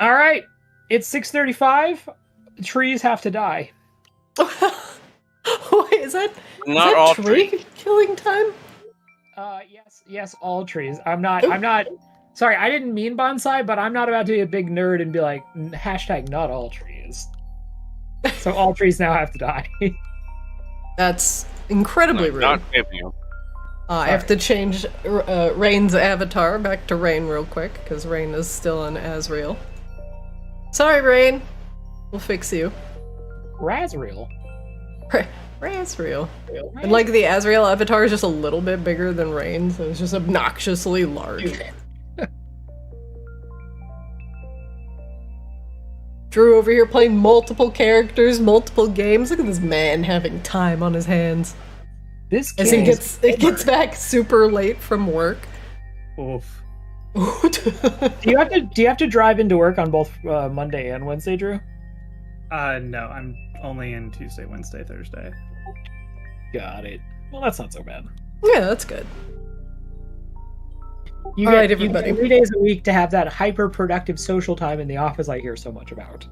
All right, it's 6:35. Trees have to die. Wait, is that Not all tree killing time? Yes, all trees. I'm not. Sorry, I didn't mean bonsai, but I'm not about to be a big nerd and be like hashtag not all trees. So all trees now have to die. That's incredibly rude. Not you. I have to change Rain's avatar back to Rain real quick, because Rain is still in Asriel. Sorry, Rain. We'll fix you. Razriel. Asriel. And like the Asriel avatar is just a little bit bigger than Rain, so it's just obnoxiously large. Drew over here playing multiple characters, multiple games. Look at this man having time on his hands. This as he gets back super late from work. Oof. do you have to drive into work on both Monday and Wednesday, Drew? No, I'm only in Tuesday, Wednesday, Thursday. Got it. Well, that's not so bad. Yeah, that's good. You get 3 days a week to have that hyper-productive social time in the office I hear so much about.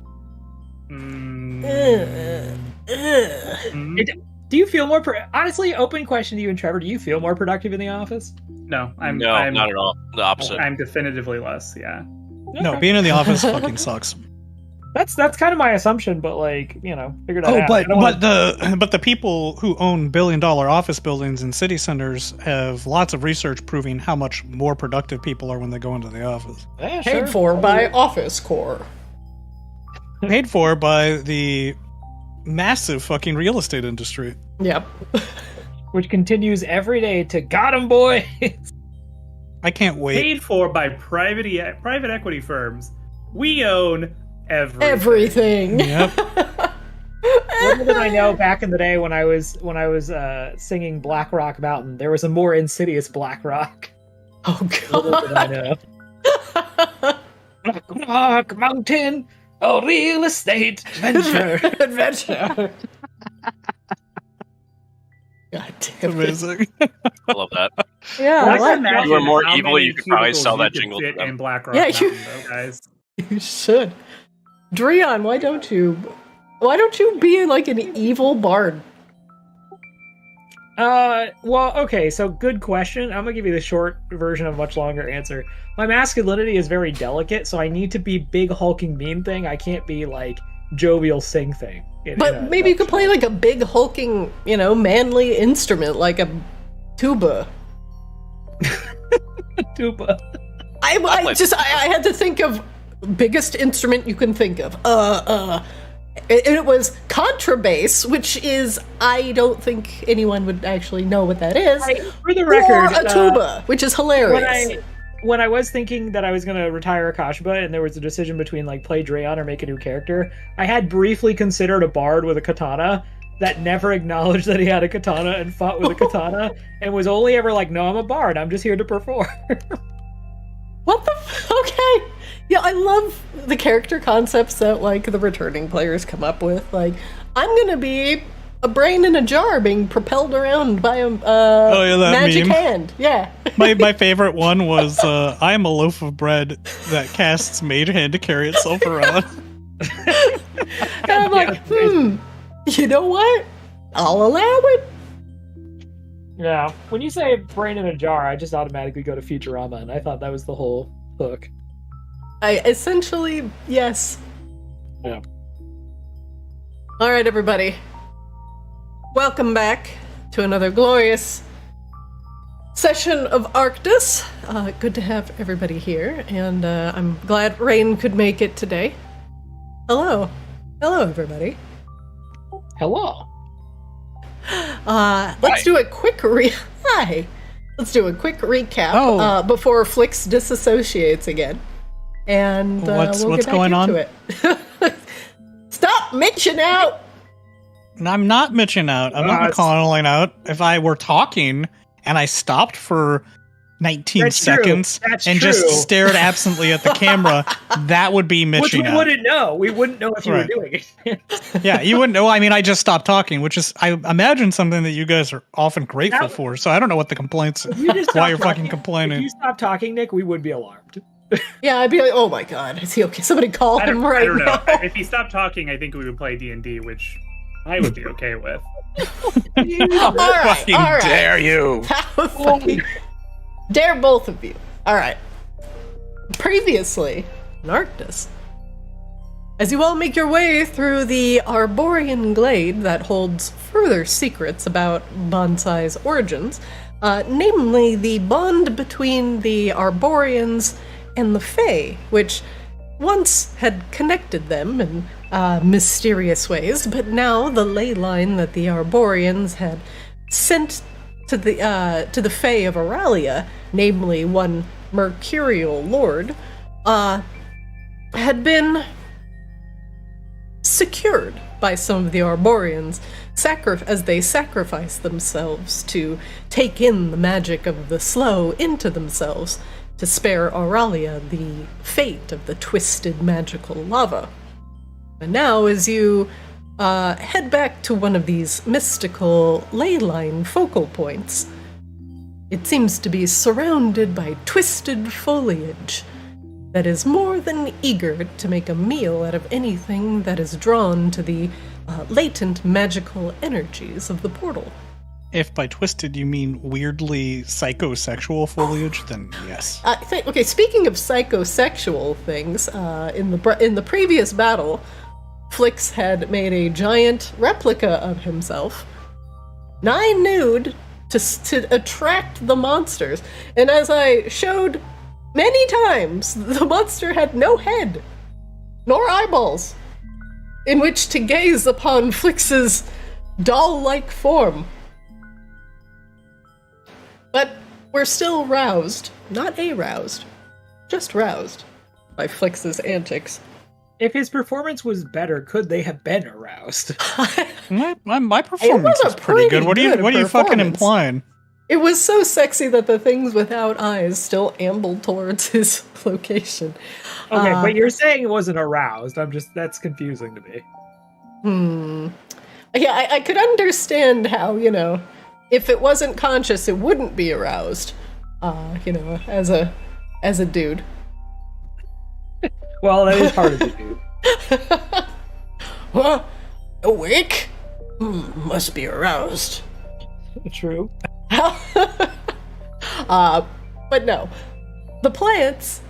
Do you feel more... Honestly, open question to you and Trevor, do you feel more productive in the office? No, I'm not at all. The opposite. I'm definitively less, yeah. Okay. No, being in the office fucking sucks. That's kind of my assumption, but figured that out. But the people who own billion-dollar office buildings and city centers have lots of research proving how much more productive people are when they go into the office. Yeah, Paid for by Office Corps. Paid for by the massive fucking real estate industry. Yep. Which continues every day to got 'em, boys. I can't wait. Paid for by private equity firms. We own everything. Yep. Little did I know back in the day when I was singing Black Rock Mountain, there was a more insidious Black Rock. Oh god. Little did I know. Black Rock Mountain, a real estate adventure. God damn it. Amazing. I love that. Yeah, you were more evil, you could probably sell that jingle to them. In Black Rock Mountain, though, guys. You should. Dreon, why don't you be like an evil bard? Well, okay, so good question. I'm gonna give you the short version of a much longer answer. My masculinity is very delicate, so I need to be big hulking mean thing. I can't be like jovial sing thing. But maybe you could play like a big hulking, manly instrument like a tuba. Tuba. I had to think of biggest instrument you can think of. It was contrabass, which is, I don't think anyone would actually know what that is. For the record, or a tuba, which is hilarious. When I was thinking that I was going to retire Akashba and there was a decision between play Drayon or make a new character, I had briefly considered a bard with a katana that never acknowledged that he had a katana and fought with a katana and was only ever like, no, I'm a bard. I'm just here to perform. What the okay. Yeah, I love the character concepts that the returning players come up with. I'm gonna be a brain in a jar being propelled around by a magic meme. hand. Yeah. My favorite one was I am a loaf of bread that casts mage hand to carry itself around. And I'm like, you know what? I'll allow it. Yeah. When you say brain in a jar, I just automatically go to Futurama, and I thought that was the whole hook. Essentially, yes. Yeah. All right, everybody. Welcome back to another glorious session of Arctis. Good to have everybody here, and I'm glad Rain could make it today. Hello. Hello, everybody. Hello. Let's do a quick Hi. Let's do a quick recap before Flix disassociates again. And what's get back going into it. Stop mitching out! I'm not mitching out. I'm not calling out. If I were talking and I stopped for 19 seconds and just stared absently at the camera, that would be mitching out. Which we wouldn't know. We wouldn't know if you were doing it. Yeah, you wouldn't know. I mean, I just stopped talking, which is, I imagine, something that you guys are often grateful for. So I don't know what the complaints are. Why you're fucking complaining. If you stop talking, Nick, we would be alarmed. Yeah, I'd be like, oh my god, is he okay? Somebody call him right now. I don't know. If he stopped talking, I think we would play D&D, which I would be okay with. All right. Dare you? How fucking dare both of you. All right. Previously in Arctis, as you all make your way through the Arborean glade that holds further secrets about Bonsai's origins, namely the bond between the Arboreans and the Fae, which once had connected them in mysterious ways, but now the ley line that the Arboreans had sent to the Fae of Auralia, namely one Mercurial Lord, had been secured by some of the Arboreans as they sacrificed themselves to take in the magic of the slow into themselves to spare Auralia the fate of the twisted magical lava. And now, as you head back to one of these mystical ley line focal points, it seems to be surrounded by twisted foliage that is more than eager to make a meal out of anything that is drawn to the latent magical energies of the portal. If by twisted you mean weirdly psychosexual foliage, then yes. Okay, speaking of psychosexual things, in the previous battle, Flix had made a giant replica of himself, nigh nude, to attract the monsters. And as I showed many times, the monster had no head, nor eyeballs, in which to gaze upon Flix's doll-like form. But we're still roused, not aroused, just roused by Flix's antics. If his performance was better, could they have been aroused? My performance is pretty good. What are you fucking implying? It was so sexy that the things without eyes still ambled towards his location. Okay, but you're saying it wasn't aroused. That's confusing to me. Yeah, I could understand how, if it wasn't conscious, it wouldn't be aroused. As a dude. Well, that is part of the dude. What? Awake? Must be aroused. True. But no. The plants,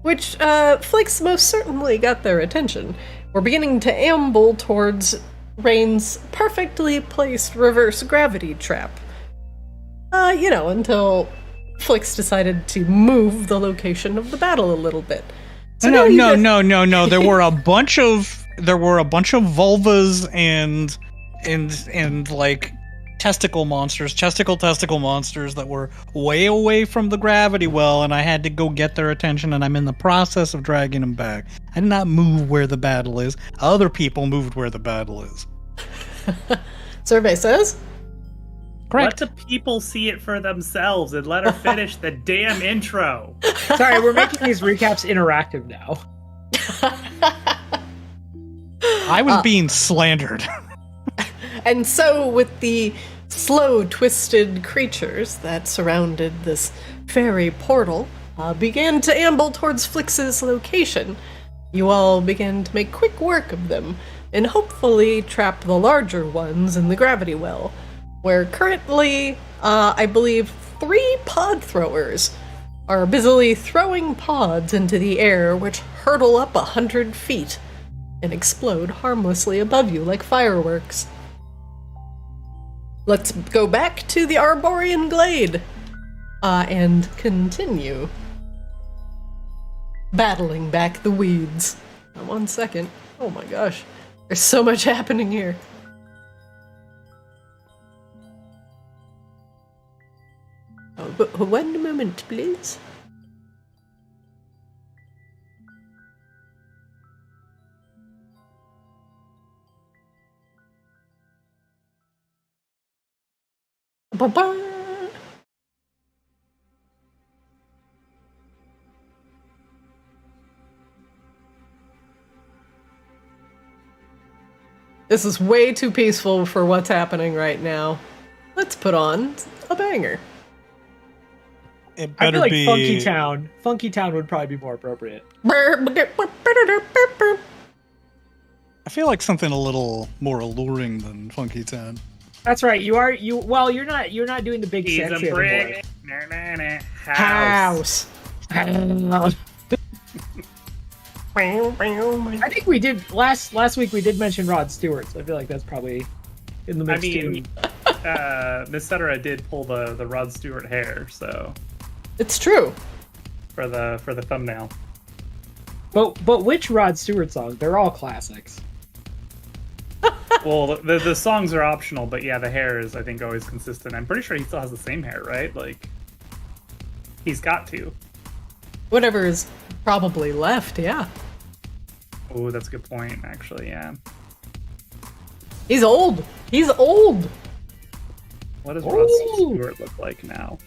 which Flix most certainly got their attention, were beginning to amble towards Rain's perfectly placed reverse gravity trap. Until Flix decided to move the location of the battle a little bit. So no. There were a bunch of vulvas and like testicle monsters that were way away from the gravity well, and I had to go get their attention, and I'm in the process of dragging them back. I did not move where the battle is. Other people moved where the battle is. Survey says? Correct. Let the people see it for themselves and let her finish the damn intro. Sorry, we're making these recaps interactive now. I was being slandered. And so, with the slow, twisted creatures that surrounded this fairy portal began to amble towards Flix's location, you all began to make quick work of them, and hopefully trap the larger ones in the gravity well, where currently, I believe, 3 pod throwers are busily throwing pods into the air, which hurtle up 100 feet and explode harmlessly above you like fireworks. Let's go back to the Arborean glade and continue battling back the weeds. Now, 1 second. Oh my gosh. There's so much happening here. Oh, but 1 moment, please. Ba-ba! This is way too peaceful for what's happening right now. Let's put on a banger. It I better feel like be Funky Town. Funky Town would probably be more appropriate. I feel like something a little more alluring than Funky Town. That's right. Well, you're not doing the big He's sexy a brick. House. I think we did last week. We did mention Rod Stewart, so I feel like that's probably in the mix too. Miss Cetera did pull the Rod Stewart hair, so It's true. for the thumbnail. But which Rod Stewart songs? They're all classics. Well, the songs are optional, but yeah, the hair is, I think, always consistent. I'm pretty sure he still has the same hair, right? Like, he's got to. Whatever is probably left, yeah. Oh, that's a good point, actually, yeah. He's old. He's old. What does Rod Stewart look like now?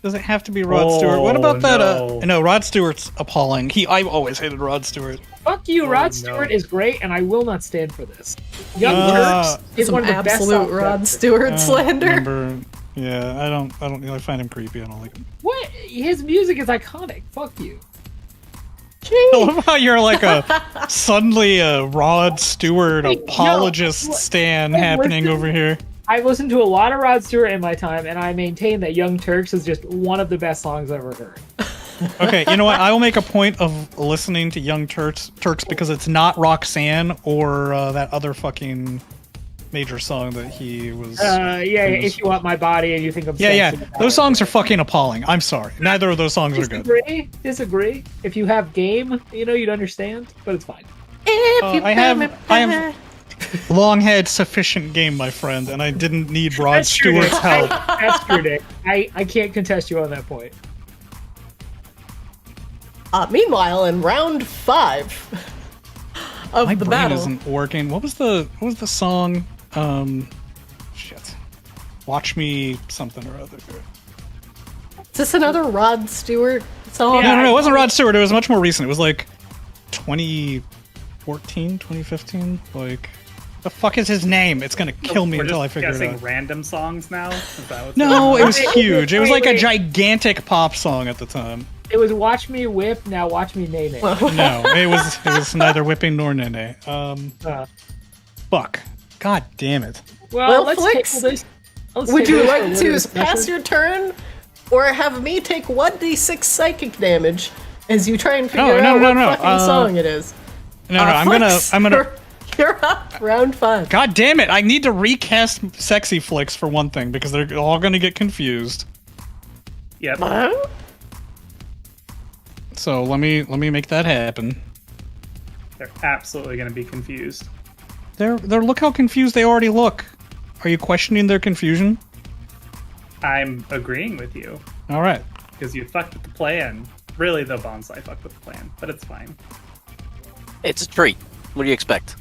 Does it have to be Rod Stewart? What about that? No. No, Rod Stewart's appalling. I've always hated Rod Stewart. Fuck you, Rod Stewart is great, and I will not stand for this. Young Turks is Some one of the best absolute songs Rod ever. Stewart slander. Yeah, I don't I find him creepy. I don't like him. What? His music is iconic. Fuck you. I love how you're like suddenly a Rod Stewart apologist stan happening over here. I've listened to a lot of Rod Stewart in my time, and I maintain that Young Turks is just one of the best songs I've ever heard. Okay, you know what? I will make a point of listening to Young Turks because it's not Roxanne or that other fucking major song that he was. If you want my body and you think I'm sexy. Those songs are fucking appalling. I'm sorry. Neither of those songs are good. Disagree. If you have game, you'd understand, but it's fine. I have long had sufficient game, my friend, and I didn't need Rod Stewart's help. That's true, Nick. I can't contest you on that point. Meanwhile, in round 5 of my the brain battle, isn't working. What was the song? Shit. Watch Me something or other. is this another Rod Stewart song? No, it wasn't Rod Stewart. It was much more recent. It was like 2014, 2015. Like, the fuck is his name? It's gonna kill me until I figure it out. Guessing random songs now? Is that what's No, it was Wait, huge. It was wait, like a gigantic pop song at the time. It was Watch Me Whip, now Watch Me Nay Nay. No, it was neither whipping nor nene. Fuck. God damn it. Well, let's Flix, table this. would you like to pass your turn, or have me take 1d6 psychic damage as you try and figure out what fucking song it is? No, I'm gonna. You're up, round 5. God damn it! I need to recast Sexy Flicks for one thing because they're all gonna get confused. Yep. So let me make that happen. They're absolutely going to be confused. They're look how confused they already look. Are you questioning their confusion? I'm agreeing with you. All right. Because you fucked with the plan. Really, though, Bonsai fucked with the plan, but it's fine. It's a treat. What do you expect?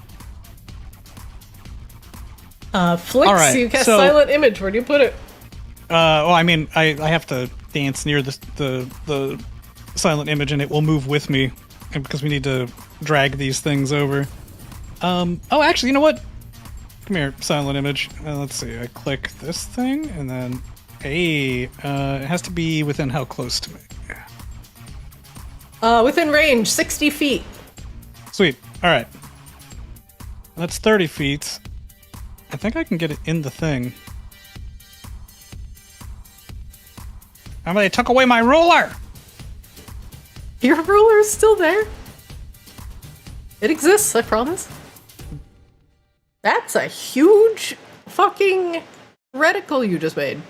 Flix, right, you cast Silent Image. Where do you put it? I mean, I have to dance near the Silent Image, and it will move with me because we need to drag these things over. Actually, you know what? Come here, Silent Image. Let's see. I click this thing, and then it has to be within how close to me? Within range, 60 feet. Sweet. All right. That's 30 feet. I think I can get it in the thing. They took away my ruler! Your ruler is still there. It exists, I promise. That's a huge fucking reticle you just made.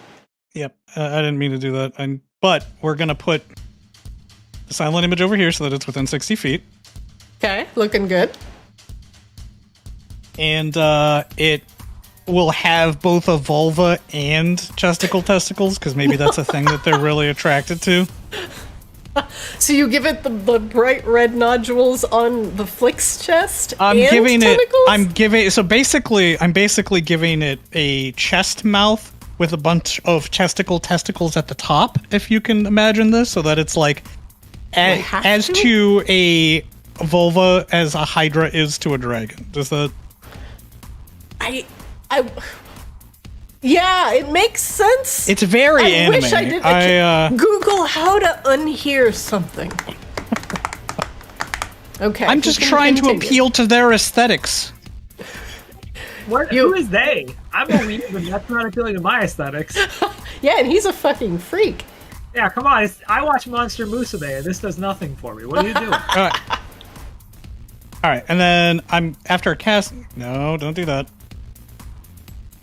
Yep, I didn't mean to do that. But we're gonna put the Silent Image over here so that it's within 60 feet. Okay, looking good. And it will have both a vulva and testicles, because maybe that's a thing that they're really attracted to. So you give it the bright red nodules on the Flix chest I'm and giving tentacles? I'm basically giving it a chest mouth with a bunch of testicles at the top, if you can imagine this, so that it's like as to a vulva as a hydra is to a dragon. Does that... Yeah, it makes sense. It's very anime. Wish I did. Google how to unhear something. Okay. I'm just trying to appeal to their aesthetics. Who is they? I'm a weeb, and that's not appealing to my aesthetics. Yeah, and he's a fucking freak. Yeah, come on. I watch Monster Musume, and this does nothing for me. What are you doing? All right, and then I'm after casting. No, don't do that.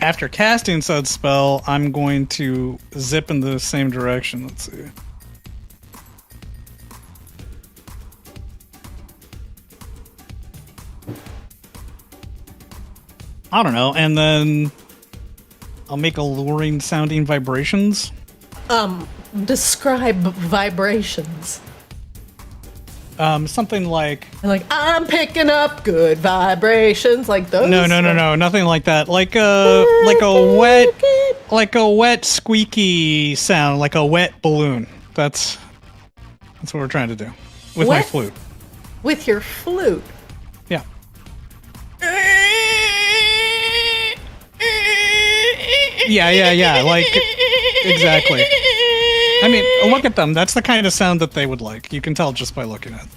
After casting said spell, I'm going to zip in the same direction. Let's see. I don't know, and then I'll make alluring sounding vibrations. Describe vibrations. Something like I'm picking up good vibrations, like those. No, nothing like that. Like a wet squeaky sound, like a wet balloon. That's what we're trying to do with my flute. With your flute. Yeah. Yeah. Like exactly. I mean, look at them. That's the kind of sound that they would like. You can tell just by looking at it.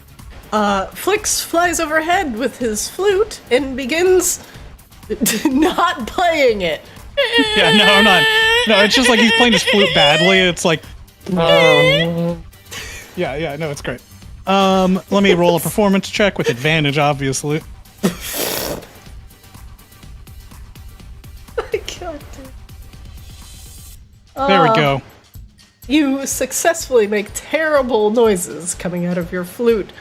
Flix flies overhead with his flute and begins not playing it. Yeah, no, I'm not. No, it's just like he's playing his flute badly. It's like... Yeah, no, it's great. Let me roll a performance check with advantage, obviously. I can't do it. There we go. You successfully make terrible noises coming out of your flute.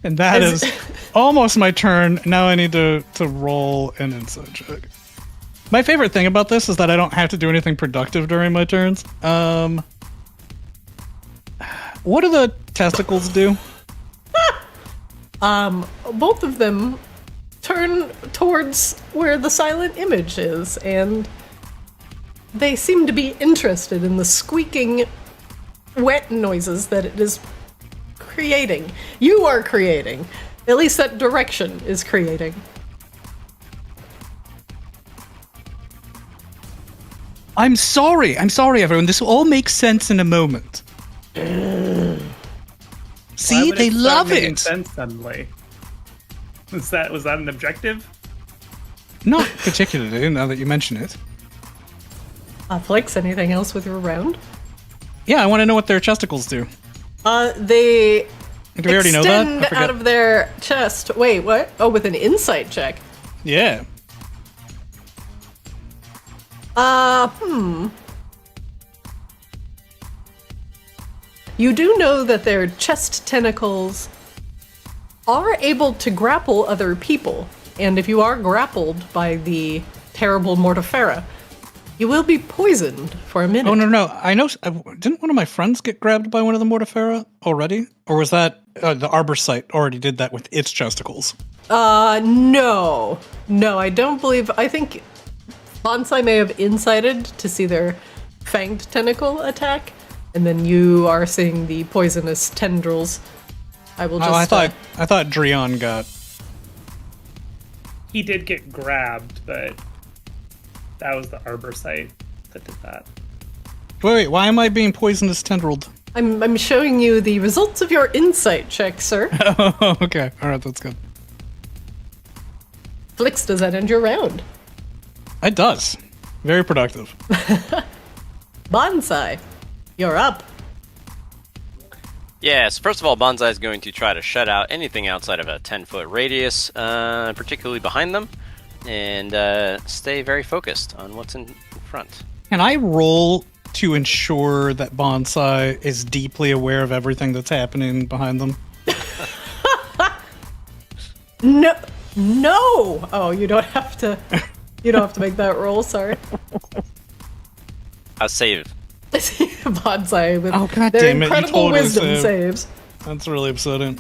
And that is almost my turn. Now I need to roll an insight check. My favorite thing about this is that I don't have to do anything productive during my turns. What do the testicles do? Both of them turn towards where the silent image is, and they seem to be interested in the squeaking, wet noises that it is creating. You are creating. At least that direction is creating. I'm sorry, everyone. This will all make sense in a moment. See, they love it. Sense suddenly. Was that an objective? Not particularly, now that you mention it. Flix, anything else with your round? Yeah, I want to know what their chesticles do. They Do we already know that? I forget. out of their chest. Wait, what? Oh, with an insight check. Yeah. You do know that their chest tentacles are able to grapple other people, and if you are grappled by the terrible Mortifera, you will be poisoned for a minute. Oh, no. I know. Didn't one of my friends get grabbed by one of the Mortifera already? Or was that the Arbor site already did that with its chesticles? No. No, I don't believe. I think Bonsai may have incited to see their fanged tentacle attack, and then you are seeing the poisonous tendrils. I will just. I thought Drion got. He did get grabbed, but that was the Arbor site that did that. Wait, why am I being poisonous tendrilled? I'm showing you the results of your insight check, sir. Oh, okay. All right, that's good. Flix, does that end your round? It does. Very productive. Bonsai, you're up. Yes, first of all, Bonsai is going to try to shut out anything outside of a 10-foot radius, particularly behind them, and stay very focused on what's in front. Can I roll to ensure that Bonsai is deeply aware of everything that's happening behind them? No. Oh, you don't have to. You don't have to make that roll. Sorry. I'll save. Bonsai with God their damn it, you incredible totally wisdom saved. saves. That's really upsetting.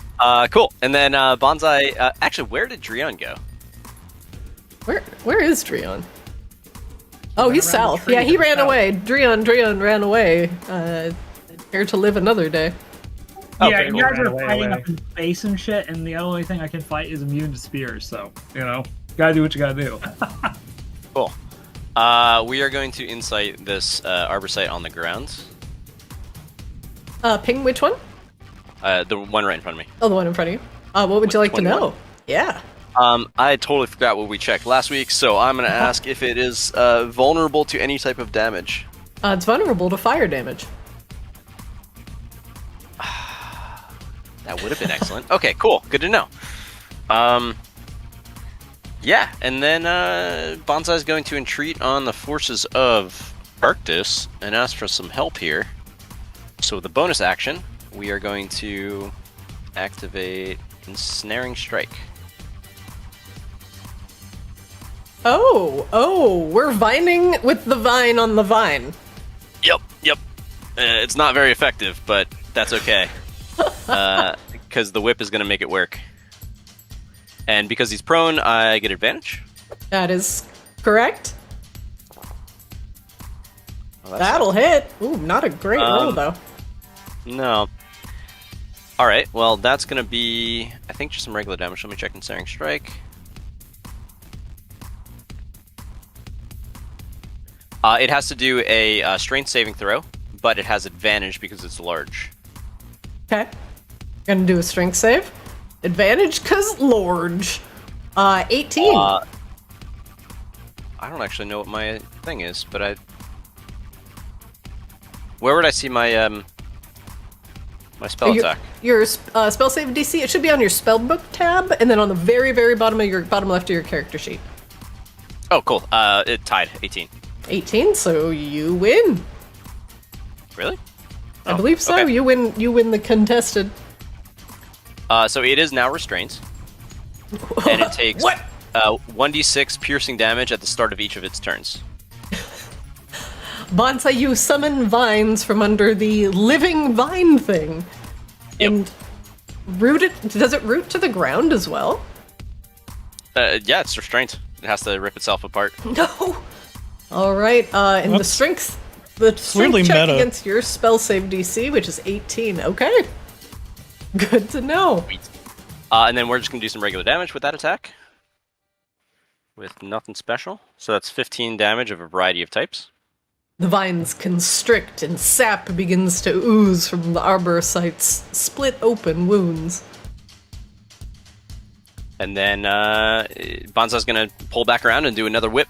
Cool. And then Bonsai. Actually, where did Drion go? Where is Drion? Oh, he's south. tree Yeah, he to the ran south. away. Drion ran away. Here to live another day. Yeah, Okay, you well, guys ran are away, fighting away. up in space and shit, and the only thing I can fight is immune to spears, so, go Gotta do what you gotta do. Cool. We are going to insight this arbor site on the ground. Ping, which one? The one right in front of me. Oh, the one in front of you. What would you like to know? Yeah. I totally forgot what we checked last week, so I'm going to ask if it is vulnerable to any type of damage. It's vulnerable to fire damage. That would have been excellent. Okay, cool. Good to know. Yeah, and then Bonsai is going to entreat on the forces of Arctis and ask for some help here. So with the bonus action, we are going to activate Ensnaring Strike. Oh, we're vining with the vine on the vine. Yep. It's not very effective, but that's okay. Because the whip is going to make it work. And because he's prone, I get advantage. That is correct. Well, that'll hit. Ooh, not a great roll, though. No. Alright, well, that's going to be, I think, just some regular damage. Let me check Ensnaring Strike. It has to do a strength saving throw, but it has advantage because it's large. Okay. Gonna do a strength save. Advantage because large. 18. I don't actually know what my thing is, but where would I see my my spell attack? Your spell save DC, it should be on your spellbook tab, and then on the very, very bottom left of your character sheet. Oh, cool. It tied. 18. 18, so you win. Really? I believe so. Okay. You win the contested. So it is now restrained. And it takes what? 1d6 piercing damage at the start of each of its turns. Bonsai, you summon vines from under the living vine thing. Yep. And root it. Does it root to the ground as well? Yeah, it's restrained. It has to rip itself apart. No. All right. And the strength weirdly check meta. against your spell save DC, which is 18. Okay. Good to know. And then we're just going to do some regular damage with that attack. With nothing special. So that's 15 damage of a variety of types. The vines constrict and sap begins to ooze from the arbor site's split open wounds. And then Bonsai's going to pull back around and do another whip.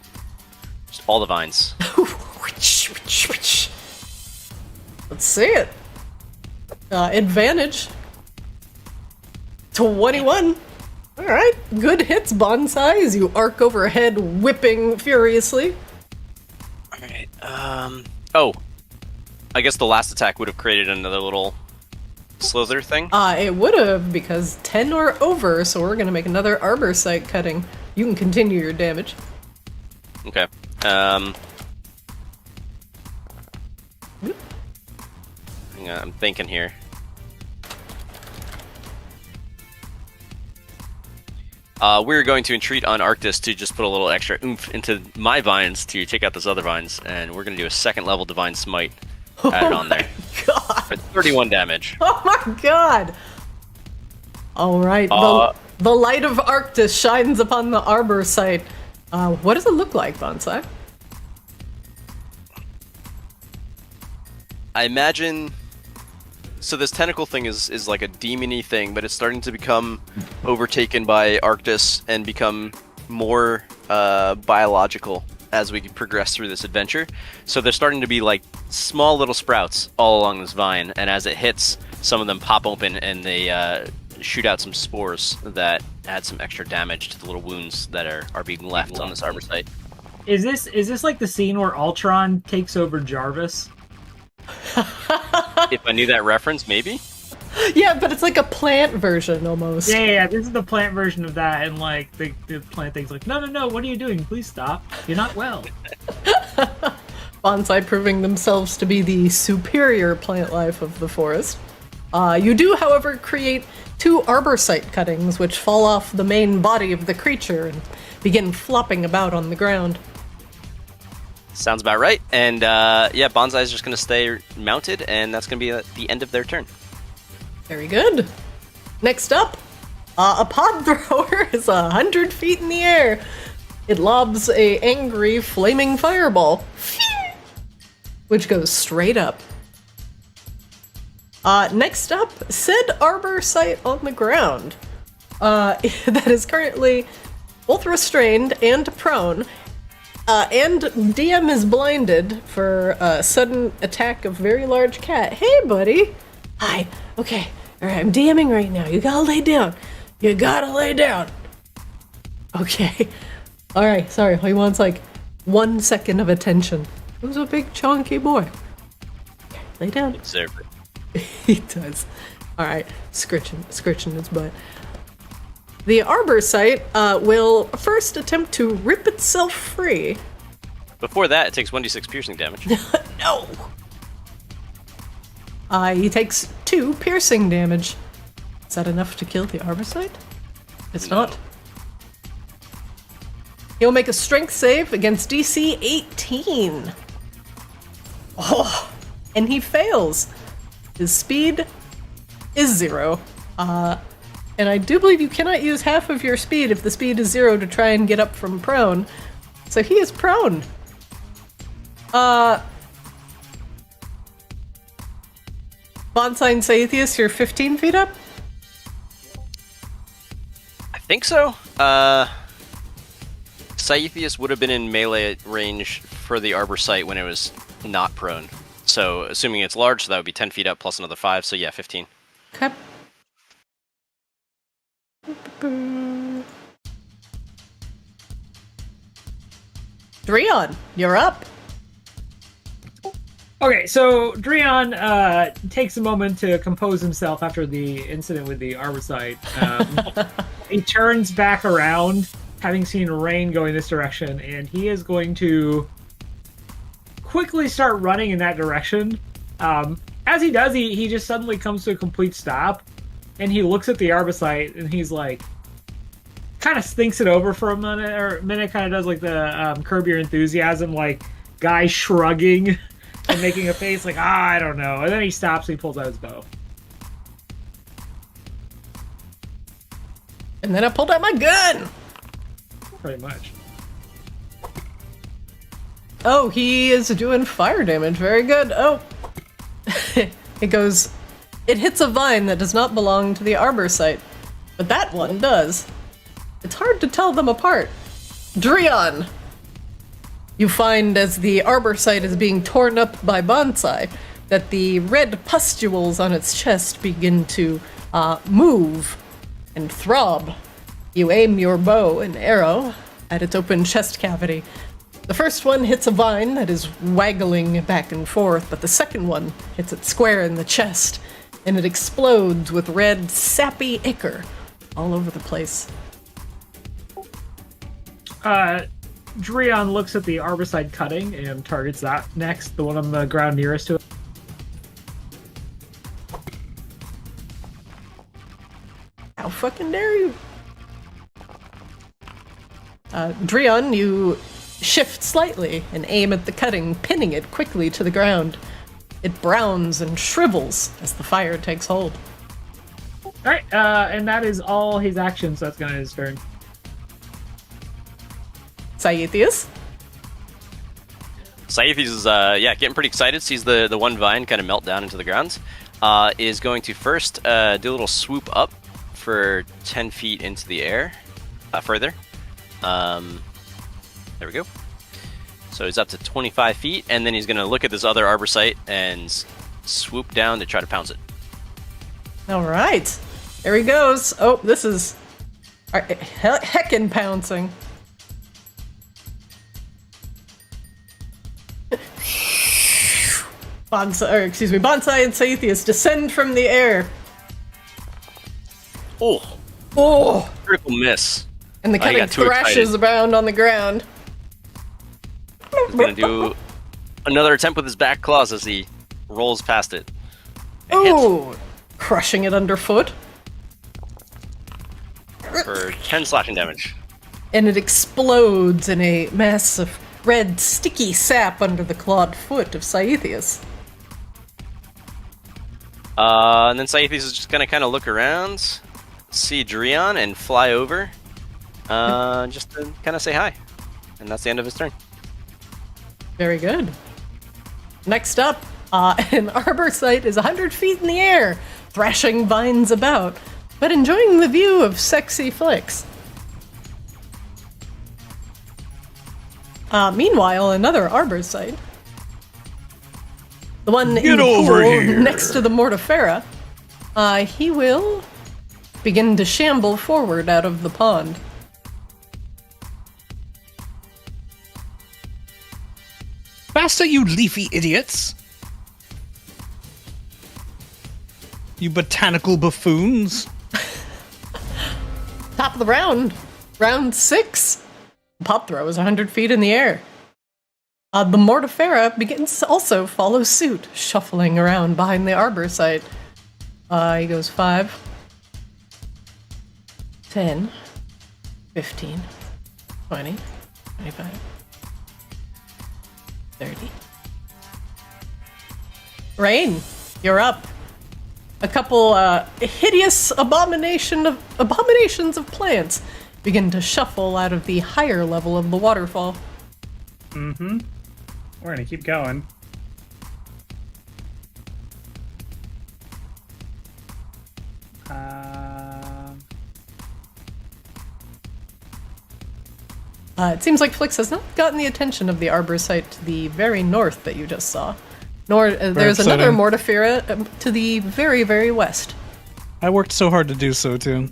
Just all the vines. Let's see it. Advantage. 21. Alright, good hits, Bonsai, as you arc overhead, whipping furiously. Alright, oh. I guess the last attack would have created another little slither thing? It would have, because 10 or over, so we're gonna make another arbor site cutting. You can continue your damage. Okay. Hang on, I'm thinking here. We're going to entreat on Arctis to just put a little extra oomph into my vines to take out those other vines, and we're going to do a second level Divine Smite added on there. God. For 31 damage. Oh my god! Alright, the light of Arctis shines upon the arbor site. What does it look like, Bonsai? I imagine... So this tentacle thing is like a demon-y thing, but it's starting to become overtaken by Arctis and become more biological as we progress through this adventure. So they're starting to be like small little sprouts all along this vine, and as it hits, some of them pop open and they shoot out some spores that add some extra damage to the little wounds that are being left on this arbor site. Is this like the scene where Ultron takes over Jarvis? If I knew that reference, maybe? Yeah, but it's like a plant version almost. Yeah, this is the plant version of that, and like the plant thing's like, no, what are you doing? Please stop. You're not well. Bonsai proving themselves to be the superior plant life of the forest. You do, however, create 2 arbor site cuttings which fall off the main body of the creature and begin flopping about on the ground. Sounds about right. And yeah, Bonsai is just going to stay mounted, and that's going to be the end of their turn. Very good. Next up, A pod thrower is 100 feet in the air. It lobs a angry flaming fireball, which goes straight up. Next up, said arbor site on the ground. That is currently both restrained and prone. And DM is blinded for a sudden attack of very large cat. Hey, buddy. Hi. Okay. Alright, I'm DMing right now. You gotta lay down. You gotta lay down. Okay. Alright, sorry. He wants like 1 second of attention. Who's a big chunky boy? Okay, lay down. Observer. He does. Alright, scritching his butt. The arbor site will first attempt to rip itself free. Before that, it takes 1d6 piercing damage. No! He takes 2 piercing damage. Is that enough to kill the arbor site? It's not. He'll make a strength save against DC 18. Oh, and he fails. His speed is 0. And I do believe you cannot use half of your speed if the speed is 0 to try and get up from prone. So he is prone. Bonsai and Saethius, you're 15 feet up? I think so. Saethius would have been in melee range for the arbor site when it was not prone. So, assuming it's large, so that would be 10 feet up plus another 5, so yeah, 15. Okay. Dreon, you're up. Okay, so Dreon takes a moment to compose himself after the incident with the arbor site. He turns back around, having seen rain going this direction, and he is going to quickly start running in that direction. As he does, he just suddenly comes to a complete stop, and he looks at the arbor site, and he's like, kind of thinks it over for a minute, kind of does like the Curb Your Enthusiasm, like, guy shrugging and making a face like, I don't know. And then he stops and he pulls out his bow. And then I pulled out my gun! Pretty much. Oh, he is doing fire damage. Very good. Oh. It hits a vine that does not belong to the arbor site. But that one does. It's hard to tell them apart. Dreon! You find as the arbor site is being torn up by Bonsai that the red pustules on its chest begin to move and throb. You aim your bow and arrow at its open chest cavity. The first one hits a vine that is waggling back and forth, but the second one hits it square in the chest, and it explodes with red, sappy ichor all over the place. Dreon looks at the arbor-side cutting and targets that next, the one on the ground nearest to it. How fucking dare you? Dreon, you shift slightly and aim at the cutting, pinning it quickly to the ground. It browns and shrivels as the fire takes hold. Alright, and that is all his actions, so that's gonna his turn. Saethius? Saethius is, getting pretty excited, sees the one vine kind of melt down into the ground. Is going to first do a little swoop up for 10 feet into the air, further. There we go. So he's up to 25 feet, and then he's going to look at this other arbor site and swoop down to try to pounce it. Alright. There he goes. Oh, this is heckin' pouncing. Bonsai and Saethius descend from the air. Oh, critical miss. And the cutting thrashes around on the ground. He's gonna do another attempt with his back claws as he rolls past it. Ooh, crushing it underfoot. For 10 slashing damage. And it explodes in a mass of red, sticky sap under the clawed foot of Saethius. And then Saethius is just gonna kind of look around, see Dreon and fly over, just to kind of say hi. And that's the end of his turn. Very good. Next up, an arbor site is 100 feet in the air, thrashing vines about, but enjoying the view of sexy flicks. Meanwhile, another arbor site, the one in the pool next to the Mortifera, he will begin to shamble forward out of the pond. Faster, you leafy idiots! You botanical buffoons! Top of the round. Round 6. Pop throw is 100 feet in the air. The Mortifera begins to also follow suit, shuffling around behind the arbor site. He goes 5, 10, 15, 20, 25, 30. Rain, you're up. A couple hideous abominations of plants begin to shuffle out of the higher level of the waterfall. Mm-hmm. We're gonna keep going. It seems like Flix has not gotten the attention of the arbor site to the very north that you just saw. Nor there's another Mortifera to the very, very west. I worked so hard to do so, too.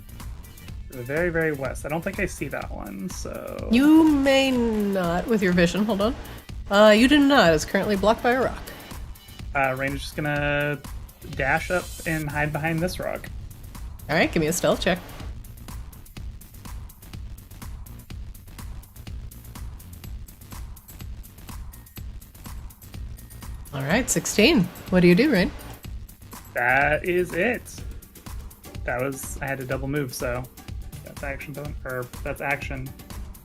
The very, very west. I don't think I see that one, so... You may not with your vision. Hold on. You do not. It's currently blocked by a rock. Rain is just gonna dash up and hide behind this rock. Alright, give me a stealth check. Alright, 16. What do you do, Rain? That is it. That was... I had to double move, so... That's action, or that's action.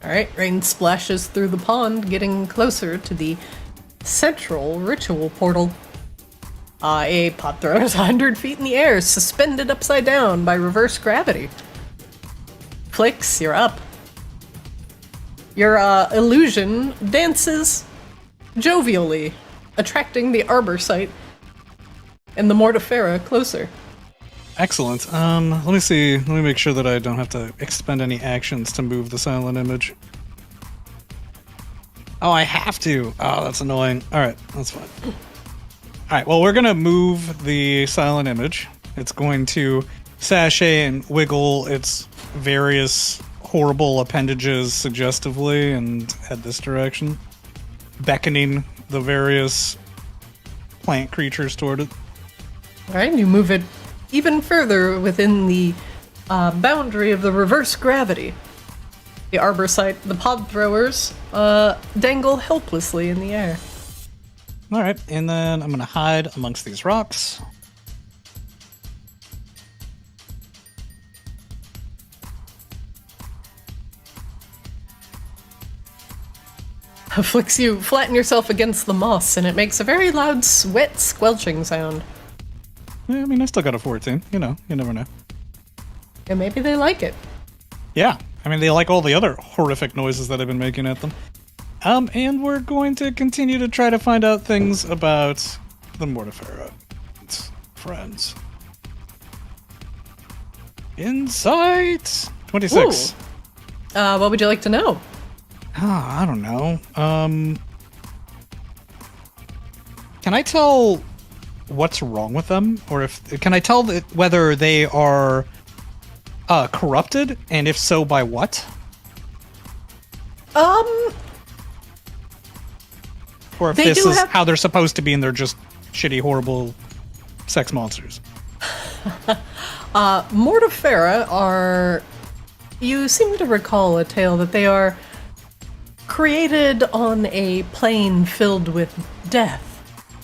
Alright, Rain splashes through the pond, getting closer to the central ritual portal. A pot throw is 100 feet in the air, suspended upside down by reverse gravity. Flix, you're up. Your illusion dances jovially, attracting the arbor site and the Mortifera closer. Excellent. Let me see. Let me make sure that I don't have to expend any actions to move the silent image. Oh, I have to. Oh, that's annoying. Alright, that's fine. Alright, well, we're gonna move the silent image. It's going to sashay and wiggle its various horrible appendages suggestively and head this direction, beckoning the various plant creatures toward it. Alright, you move it even further within the boundary of the reverse gravity. The arbor site, the pod throwers, dangle helplessly in the air. Alright, and then I'm going to hide amongst these rocks. Flix, you flatten yourself against the moss, and it makes a very loud, wet, squelching sound. Yeah, I mean, I still got a 14. You know, you never know. And maybe they like it. Yeah, I mean, they like all the other horrific noises that I've been making at them. And we're going to continue to try to find out things about the Mortifera. Friends. Insight! 26. Ooh. What would you like to know? I don't know. Can I tell what's wrong with them? Or can I tell whether they are corrupted? And if so, by what? Or if this is how they're supposed to be and they're just shitty, horrible sex monsters. Mortifera are... You seem to recall a tale that they are created on a plane filled with death,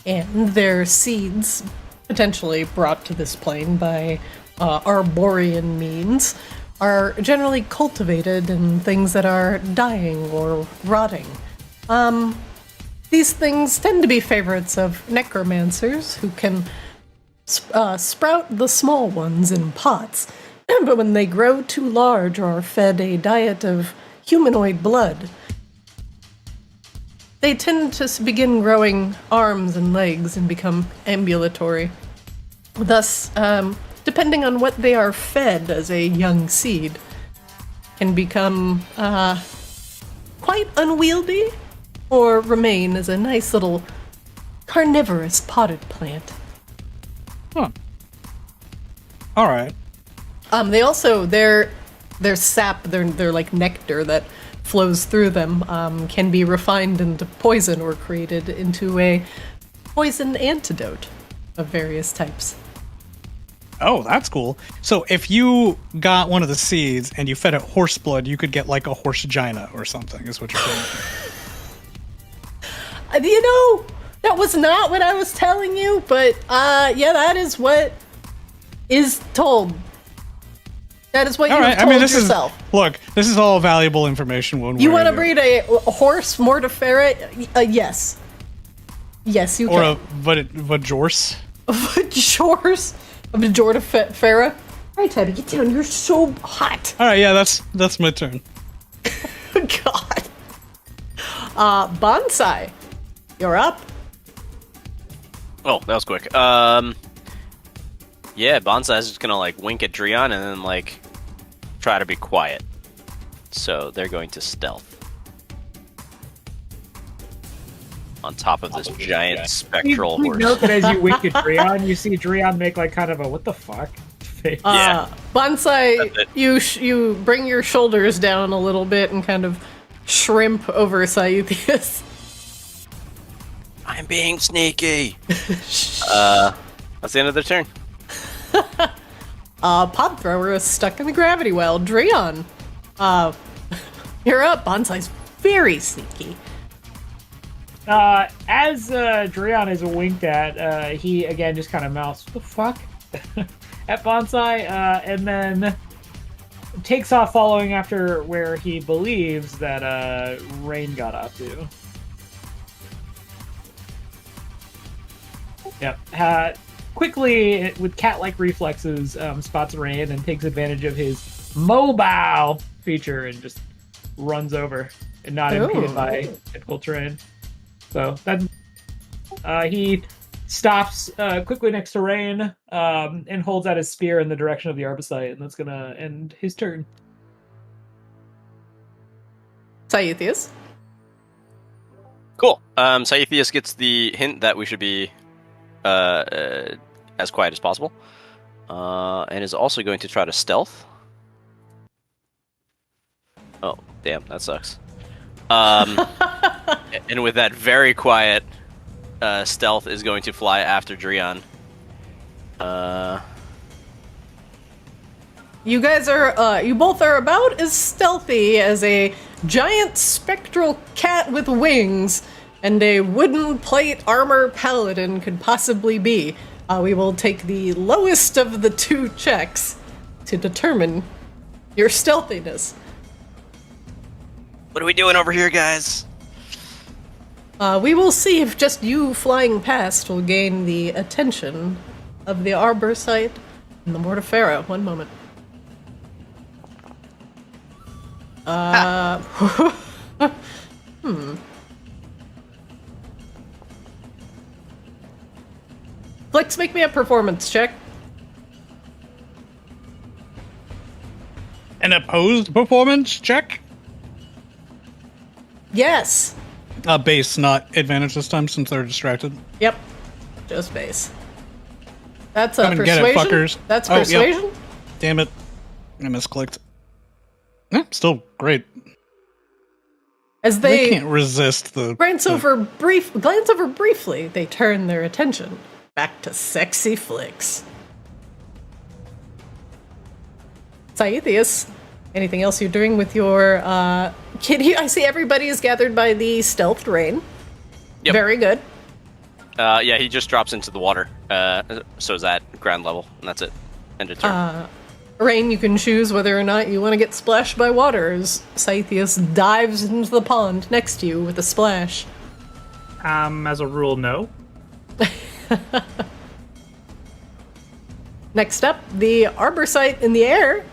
and their seeds, potentially brought to this plane by Arborean means, are generally cultivated in things that are dying or rotting. These things tend to be favorites of necromancers who can sprout the small ones in pots but when they grow too large or are fed a diet of humanoid blood, they tend to begin growing arms and legs and become ambulatory. Thus, depending on what they are fed as a young seed, can become quite unwieldy or remain as a nice little carnivorous potted plant. Huh. All right. They also their sap, their like nectar that flows through them, can be refined into poison or created into a poison antidote of various types. Oh, that's cool. So if you got one of the seeds and you fed it horse blood, you could get like a horse vagina or something, is what you're saying. You know, that was not what I was telling you, but yeah, that is what is told. That is what you have told yourself. Look, this is all valuable information. You want to breed a horse mortifera? Yes. Yes, you or can. Or a vajorse? A vajorse? A vajortifera? Alright, Tabby, get down. You're so hot. Alright, yeah, that's my turn. God. Bonsai. You're up. Oh, that was quick. Yeah, Bonsai's just gonna like wink at Dreon and then like try to be quiet. So they're going to stealth on top of this giant spectral horse. Note that as you wink at Dreon, you see Dreon make like kind of a what the fuck face. Yeah. Bonsai, you bring your shoulders down a little bit and kind of shrimp over Saithius. I'm being sneaky. That's the end of their turn. Pod Thrower is stuck in the gravity well. Dreon, you're up. Bonsai's very sneaky. As Dreon is winked at, he again just kind of mouths, "What the fuck?" at Bonsai, and then takes off following after where he believes that Rain got up to. Yep. Quickly, with cat-like reflexes, spots Rain and takes advantage of his mobile feature and just runs over and not impeded by typical terrain. So that he stops quickly next to Rain and holds out his spear in the direction of the Arbicite, and that's gonna end his turn. Saithius. Cool. Saithius gets the hint that we should be as quiet as possible, and is also going to try to stealth. Oh, damn, that sucks. And with that very quiet stealth is going to fly after Dreon. You guys are, you both are about as stealthy as a giant spectral cat with wings and a wooden plate armor paladin could possibly be. We will take the lowest of the two checks to determine your stealthiness. What are we doing over here, guys? We will see if just you flying past will gain the attention of the Arborean and the Mortifera. One moment. Flex, make me a performance check. An opposed performance check? Yes. Base, not advantage this time since they're distracted. Yep. Just base. That's a Come and persuasion. get it, fuckers. That's Oh, yep. persuasion. Damn it. I misclicked. Still great. As They they can't resist the... glance over briefly, they turn their attention back to sexy flicks. Saithius, anything else you're doing with your kitty? I see everybody is gathered by the stealthed Rain. Yep. Very good. Yeah, he just drops into the water. So is that ground level, and that's it. End of turn. Rain, you can choose whether or not you want to get splashed by water as Saithius dives into the pond next to you with a splash. As a rule, no. Next up, the Arborean in the air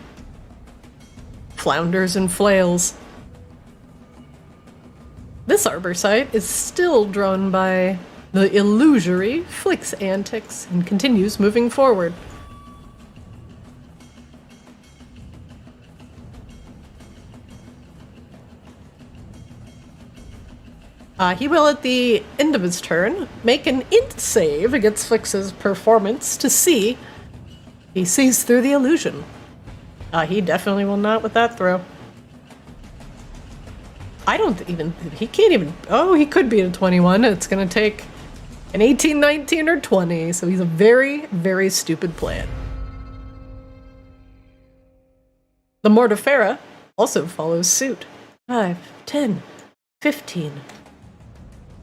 flounders and flails. This arbor site is still drawn by the illusory Flick's antics and continues moving forward. He will, at the end of his turn, make an int save against Flick's performance to see if he sees through the illusion. He definitely will not with that throw. He can't even, he could beat a 21. It's going to take an 18, 19, or 20, so he's a very, very stupid plan. The Mortifera also follows suit. 5, 10, 15,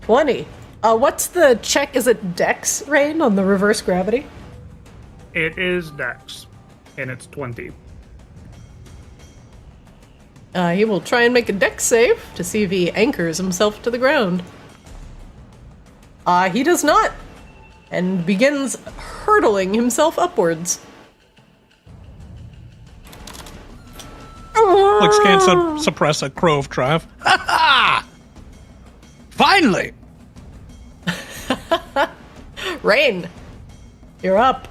20. What's the check? Is it Dex, Rain, on the reverse gravity? It is Dex, and it's 20. He will try and make a Dex save to see if he anchors himself to the ground. He does not, and begins hurtling himself upwards. Flicks can't suppress a crow of triumph. Ha ha! Finally! Rain, you're up.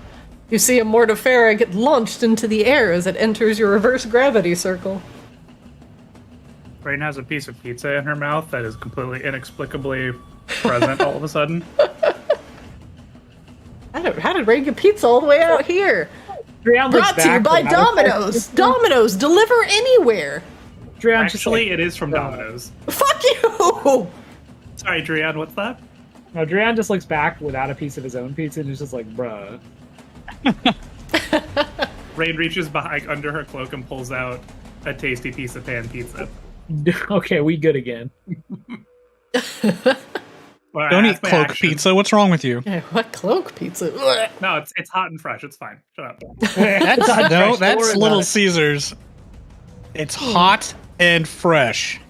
You see a Mortifera get launched into the air as it enters your reverse gravity circle. Rain has a piece of pizza in her mouth that is completely inexplicably present all of a sudden. How did Rain get pizza all the way out here? Drian Brought to you by Domino's. Domino's, deliver anywhere. Drian Actually, it is from Domino's. Fuck you! Sorry, Drian, what's that? No, Drian just looks back without a piece of his own pizza and is just like, bruh. Rain reaches behind under her cloak and pulls out a tasty piece of pan pizza. Okay, we good again. Well, Don't eat cloak pizza. What's wrong with you? Yeah, what cloak pizza? Ugh. No, it's hot and fresh. It's fine. Shut up. That's Little Caesars. It's hot and fresh.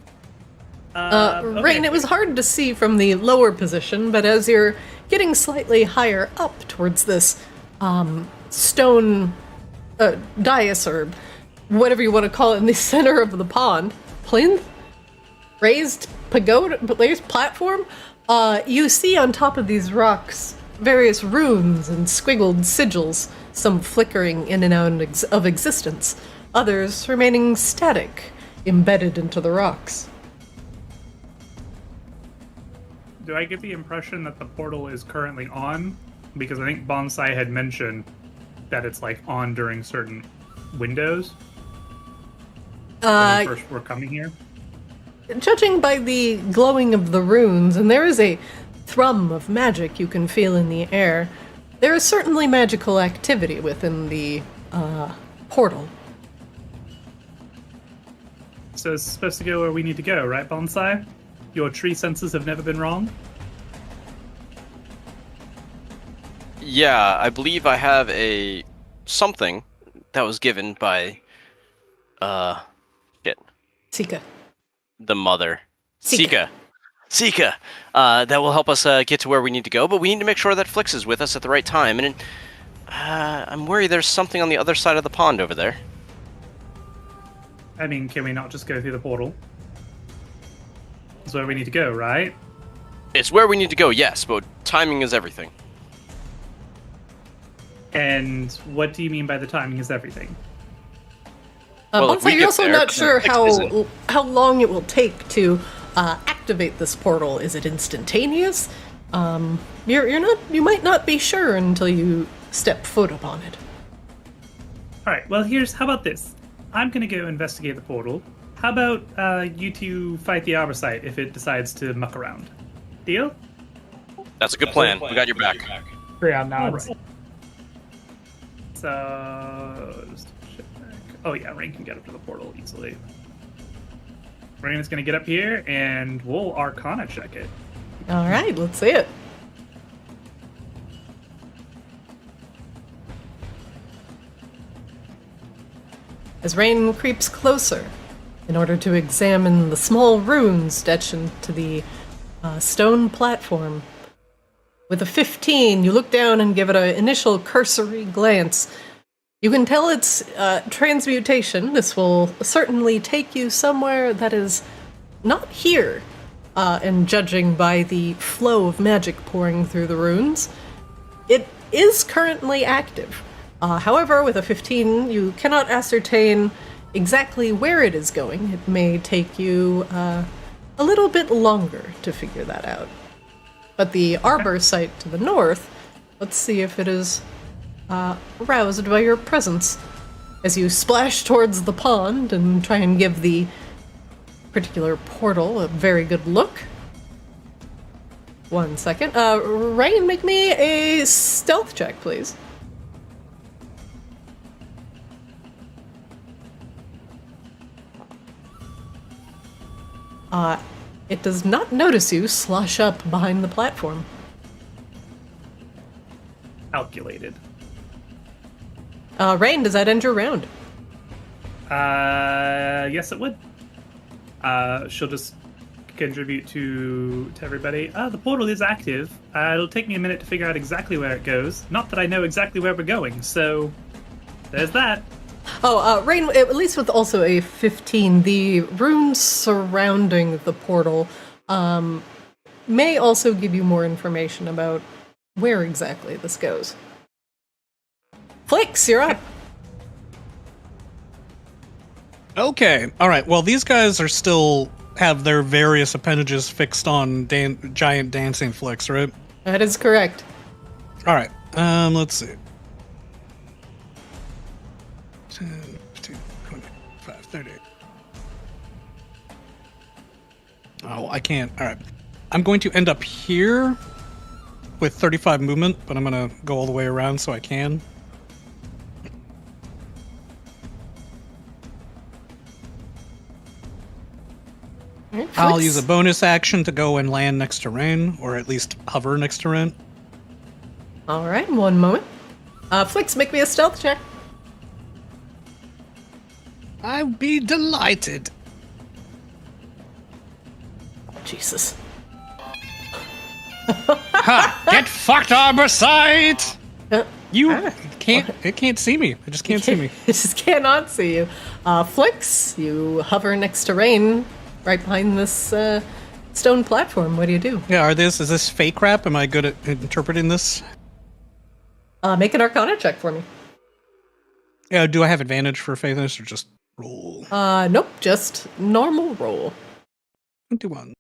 Okay. Rain, it was hard to see from the lower position, but as you're getting slightly higher up towards this stone dais, or whatever you want to call it, in the center of the pond, plinth, raised pagoda, raised platform, you see on top of these rocks various runes and squiggled sigils, some flickering in and out of existence, others remaining static, embedded into the rocks. Do I get the impression that the portal is currently on? Because I think Bonsai had mentioned that it's like on during certain windows. When we first were coming here. Judging by the glowing of the runes, and there is a thrum of magic you can feel in the air, there is certainly magical activity within the portal. So it's supposed to go where we need to go, right, Bonsai? Your tree senses have never been wrong? Yeah, I believe I have something that was given by Sika. the mother. Sika. Sika. That will help us get to where we need to go, but we need to make sure that Flix is with us at the right time, and I'm worried there's something on the other side of the pond over there. I mean, can we not just go through the portal? That's where we need to go, right? It's where we need to go, yes, but timing is everything. And what do you mean by the timing is everything? Well, if we You're get also there, not sure Flix isn't. how long it will take to activate this portal. Is it instantaneous? You might not be sure until you step foot upon it. Alright, well how about this? I'm gonna go investigate the portal. How about you two fight the arbor site if it decides to muck around? Deal? That's a good plan. We got your back. Drian nods. Alright. So just check. Oh yeah, Rain can get up to the portal easily. Rain is gonna get up here and we'll Arcana check it. All right, let's see it. As Rain creeps closer, in order to examine the small runes etched into the stone platform. With a 15, you look down and give it an initial cursory glance. You can tell it's transmutation. This will certainly take you somewhere that is not here. And judging by the flow of magic pouring through the runes, it is currently active. However, with a 15, you cannot ascertain exactly where it is going. It may take you a little bit longer to figure that out. But the arbor site to the north, let's see if it is aroused by your presence. As you splash towards the pond and try and give the particular portal a very good look. 1 second. Rain, make me a stealth check, please. It does not notice you slosh up behind the platform. Calculated. Rain, does that end your round? Yes, it would. She'll just contribute to everybody. The portal is active. It'll take me a minute to figure out exactly where it goes. Not that I know exactly where we're going, so there's that. Oh, Rain, at least with also a 15, the runes surrounding the portal may also give you more information about where exactly this goes. Flix, you're up. Okay, alright, well these guys are still have their various appendages fixed on giant dancing flicks, right? That is correct. Alright, let's see. 10, 15, 20, 25, 30. Oh, I can't. Alright. I'm going to end up here with 35 movement, but I'm going to go all the way around so I can. Right, I'll use a bonus action to go and land next to Rain, or at least hover next to Rain. All right, 1 moment. Flix, make me a stealth check. I'd be delighted. Jesus. Ha! Get fucked, Arborsight! You can't. What? It can't see me. It just can't see me. It just cannot see you. Flix, you hover next to Rain, right behind this stone platform. What do you do? Yeah, is this fake rap? Am I good at interpreting this? Make an Arcana check for me. Yeah, do I have advantage for faithness or just roll? Nope, just normal roll. 21.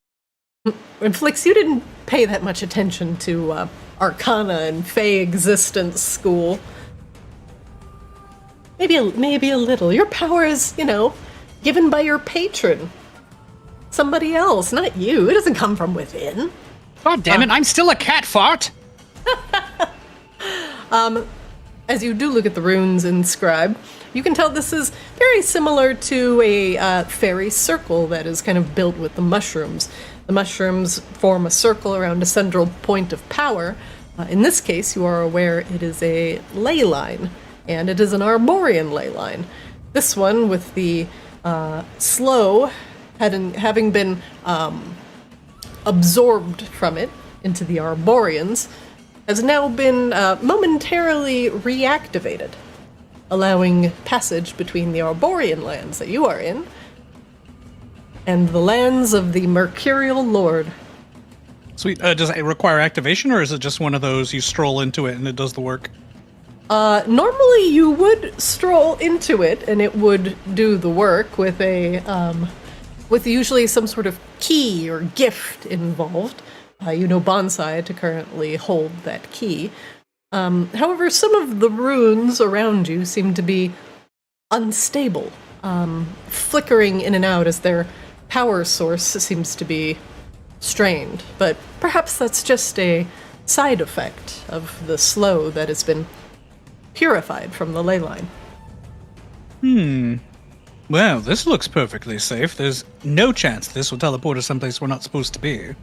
And Flix, you didn't pay that much attention to Arcana and Fey existence school. Maybe a little. Your power is, given by your patron. Somebody else, not you. It doesn't come from within. God damn it, I'm still a cat fart! As you do look at the runes inscribed, you can tell this is very similar to a fairy circle that is kind of built with the mushrooms. The mushrooms form a circle around a central point of power. In this case, you are aware it is a ley line, and it is an Arborean ley line. This one, with the slow having been absorbed from it into the Arboreans, has now been momentarily reactivated, allowing passage between the Arborean lands that you are in and the lands of the Mercurial Lord. Sweet. Does it require activation, or is it just one of those you stroll into it and it does the work? Normally you would stroll into it and it would do the work with with usually some sort of key or gift involved. Bonsai to currently hold that key. However, some of the runes around you seem to be unstable, flickering in and out as their power source seems to be strained. But perhaps that's just a side effect of the slow that has been purified from the ley line. Well, this looks perfectly safe. There's no chance this will teleport us someplace we're not supposed to be.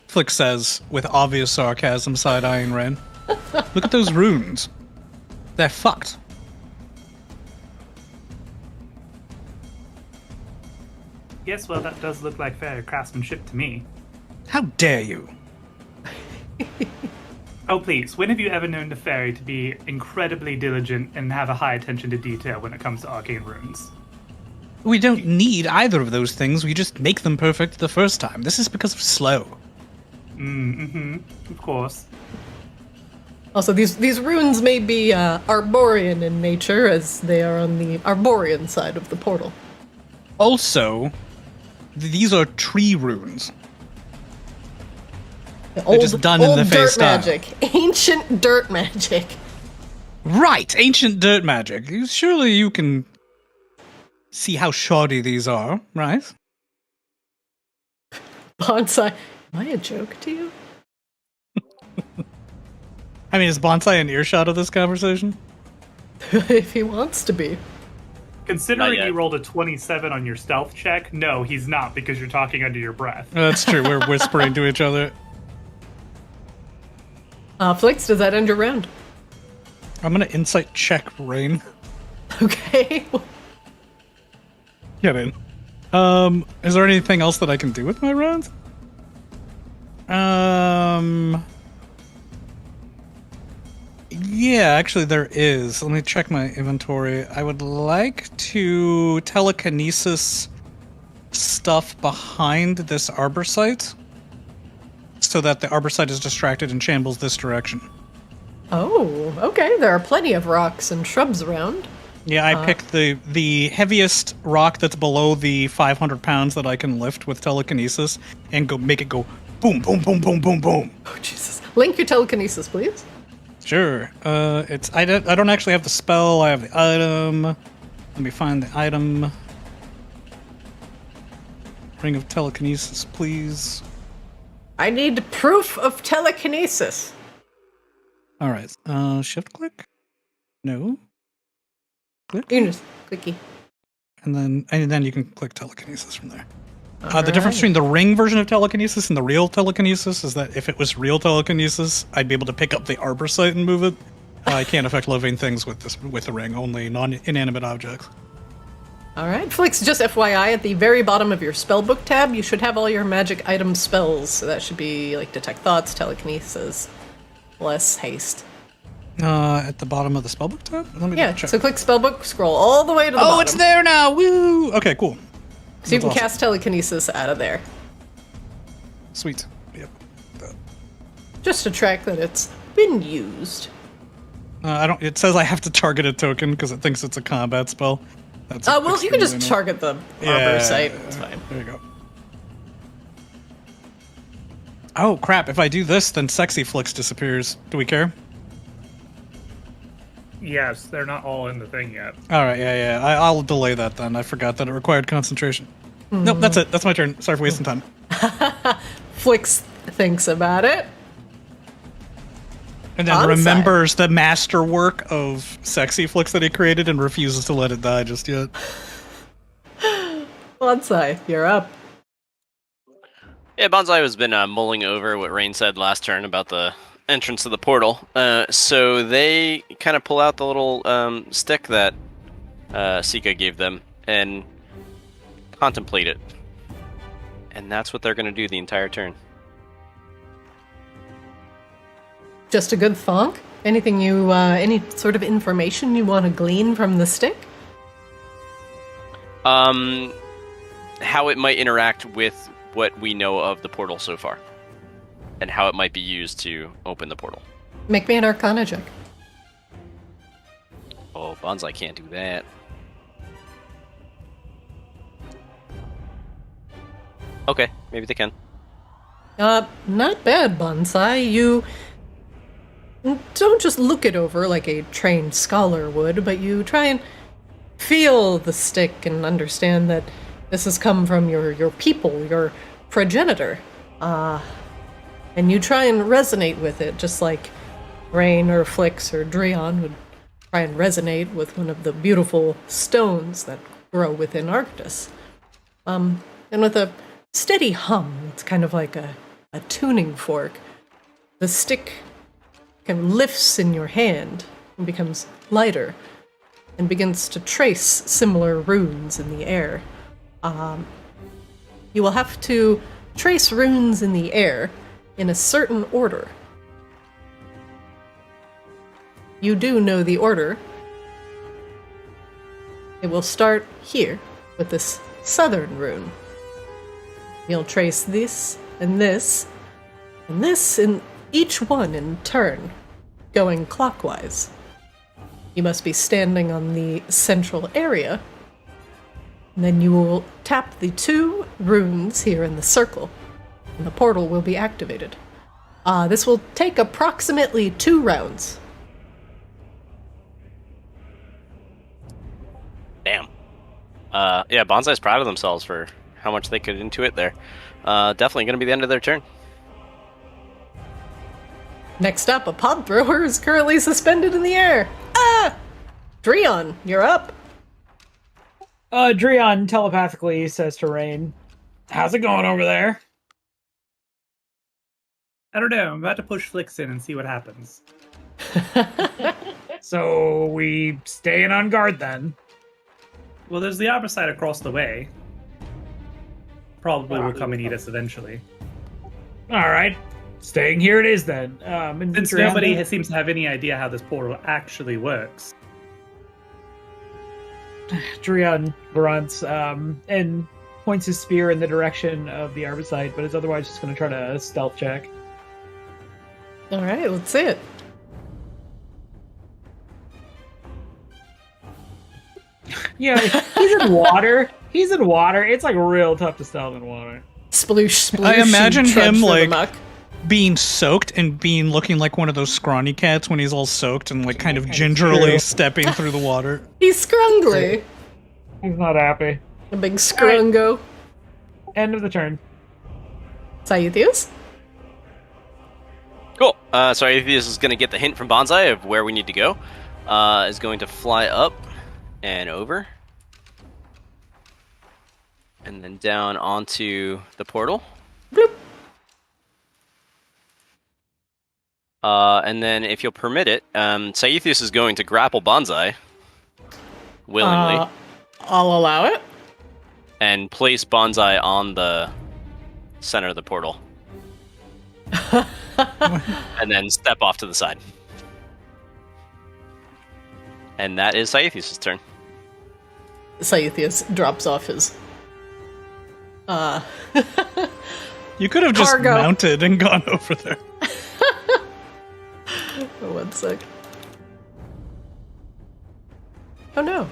Flick says, with obvious sarcasm, side-eyeing Ren. Look at those runes. They're fucked. Yes, well, that does look like fair craftsmanship to me. How dare you? Oh, please. When have you ever known the fairy to be incredibly diligent and have a high attention to detail when it comes to arcane runes? We don't need either of those things. We just make them perfect the first time. This is because of slow. Of course. Also, these runes may be Arborean in nature, as they are on the Arborean side of the portal. Also, these are tree runes. Old, just done in the face dirt style. magic. Ancient dirt magic. Right, ancient dirt magic. Surely you can see how shoddy these are, right? Bonsai. Am I a joke to you? I mean, is Bonsai an earshot of this conversation? If he wants to be. Considering yet. you rolled a 27 on your stealth check, no, he's not, because you're talking under your breath. That's true. We're whispering to each other. Flix, does that end your round? I'm gonna insight check Rain. Okay. Get in. Is there anything else that I can do with my rounds? Yeah, actually there is. Let me check my inventory. I would like to telekinesis stuff behind this arbor site so that the arbor site is distracted and shambles this direction. Oh, okay. There are plenty of rocks and shrubs around. Yeah, I picked the heaviest rock that's below the 500 pounds that I can lift with telekinesis and make it go boom, boom, boom, boom, boom, boom. Oh, Jesus. Link your telekinesis, please. Sure. I don't actually have the spell. I have the item. Let me find the item. Ring of telekinesis, please. I need proof of telekinesis. All right. Shift click. No. Click. You can just clicky. And then you can click telekinesis from there. The difference between the ring version of telekinesis and the real telekinesis is that if it was real telekinesis, I'd be able to pick up the arbor site and move it. I can't affect living things with the ring, only non-inanimate objects. Alright, Flix, just FYI, at the very bottom of your spellbook tab, you should have all your magic item spells. So that should be like Detect Thoughts, Telekinesis, Bless, Haste. At the bottom of the spellbook tab? Let me check. So click spellbook, scroll all the way to the bottom. Oh, it's there now! Woo! Okay, cool. So you That's can awesome. cast telekinesis out of there. Sweet. Yep. Just to track that it's been used. It says I have to target a token because it thinks it's a combat spell. That's Well, you can just extremely target the arbor site. It's fine. There you go. Oh, crap. If I do this, then Sexy Flix disappears. Do we care? Yes, they're not all in the thing yet. All right, yeah. I'll delay that then. I forgot that it required concentration. Nope, that's it. That's my turn. Sorry for wasting time. Flix thinks about it. And then remembers the masterwork of Sexy Flix that he created and refuses to let it die just yet. Bonsai, you're up. Yeah, Bonsai has been mulling over what Rain said last turn about the entrance to the portal. So they kind of pull out the little stick that Sika gave them and contemplate it. And that's what they're going to do the entire turn. Just a good thonk? Anything you, any sort of information you want to glean from the stick? How it might interact with what we know of the portal so far. And how it might be used to open the portal. Make me an Arcana check. Oh, Bonsai can't do that. Okay, maybe they can. Not bad, Bonsai. You don't just look it over like a trained scholar would, but you try and feel the stick and understand that this has come from your people, your progenitor. And you try and resonate with it, just like Rain or Flix or Dreon would try and resonate with one of the beautiful stones that grow within Arctis. And with a steady hum, it's kind of like a tuning fork, the stick kind of lifts in your hand and becomes lighter and begins to trace similar runes in the air. You will have to trace runes in the air in a certain order. you do know the order. It will start here with this southern rune. You'll trace this, and in each one in turn, going clockwise. You must be standing on the central area, and then you will tap the 2 runes here in the circle, and the portal will be activated. This will take approximately 2 rounds. Damn. Yeah, Bonsai's proud of themselves for how much they could intuit there. Definitely going to be the end of their turn. Next up, a pod thrower is currently suspended in the air. Ah! Dreon, you're up. Dreon telepathically says to Rain, "How's it going over there?" I don't know. I'm about to push Flicks in and see what happens. So we staying on guard then. Well, there's the Arbor across the way. Probably will come and eat us eventually. All right, staying here it is then. Since nobody seems to have any idea how this portal actually works. Dreon grunts and points his spear in the direction of the Arbor, but is otherwise just going to try to stealth check. All right, let's see it. Yeah, he's in water. He's in water. It's like real tough to stealth in water. Sploosh, sploosh. I imagine and trudge him through the like muck. being soaked and being looking like one of those scrawny cats when he's all soaked and like kind of gingerly stepping through the water. He's scrungly. He's not happy. A big scrungo. End of the turn. Saithius? Cool. So Atheus is going to get the hint from Bonsai of where we need to go. Is going to fly up and over. And then down onto the portal. Bloop. And then, if you'll permit it, Saithius is going to grapple Bonsai willingly I'll allow it. and place Bonsai on the center of the portal. And then step off to the side. And that is Saithius' turn. Saithius drops off his... You could have just Cargo. mounted and gone over there. Oh, 1 sec. Oh no.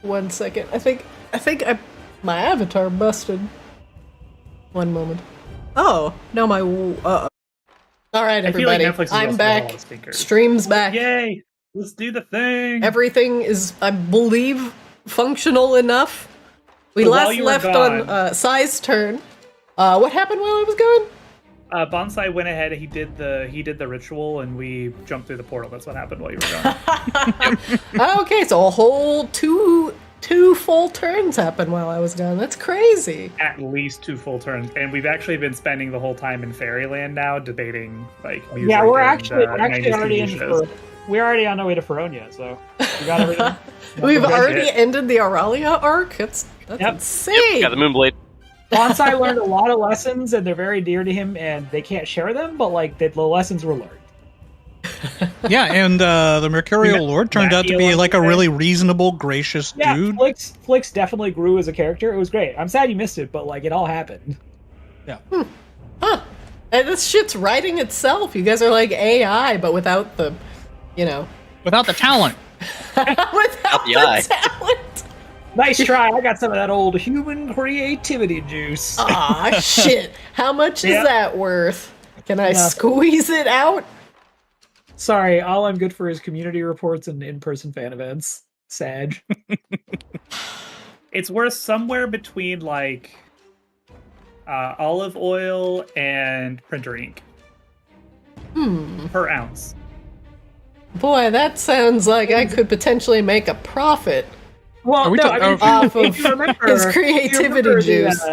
1 second. I think my avatar busted. 1 moment. Oh, no, my... Alright, I feel like everybody. Netflix is I'm also back. all stinkers. Stream's back. Yay! Let's do the thing! Everything is, I believe, functional enough. We So while last you were left gone- on Sai's turn. What happened while I was gone? Bonsai went ahead. He did the ritual, and we jumped through the portal. That's what happened while you were gone. Okay, so a whole two full turns happened while I was gone. That's crazy. At least 2 full turns, and we've actually been spending the whole time in Fairyland now, debating like music. Yeah, we're and, actually 90s already TV in. shows. We're already on our way to Feronia, so we got everything. We've That's already it. ended the Auralia arc. That's Yep. insane. Got the Moonblade. Bonsai learned a lot of lessons, and they're very dear to him, and they can't share them, but like the lessons were learned. Yeah, and the Mercurial Lord turned out to be like a really reasonable, gracious Yeah, dude. Flix definitely grew as a character. It was great. I'm sad you missed it, but like it all happened. Huh. And this shit's writing itself. You guys are like AI, but without the, Without the talent. without the the eye. talent. Nice try. I got some of that old human creativity juice. Aw, shit. How much is Yeah. that worth? Can I Nothing. squeeze it out? Sorry, all I'm good for is community reports and in-person fan events. Sag. It's worth somewhere between like olive oil and printer ink per ounce. Boy, that sounds like I could potentially make a profit. Well, Are we no, ta- I mean, off if of you remember, his if you creativity remember juice.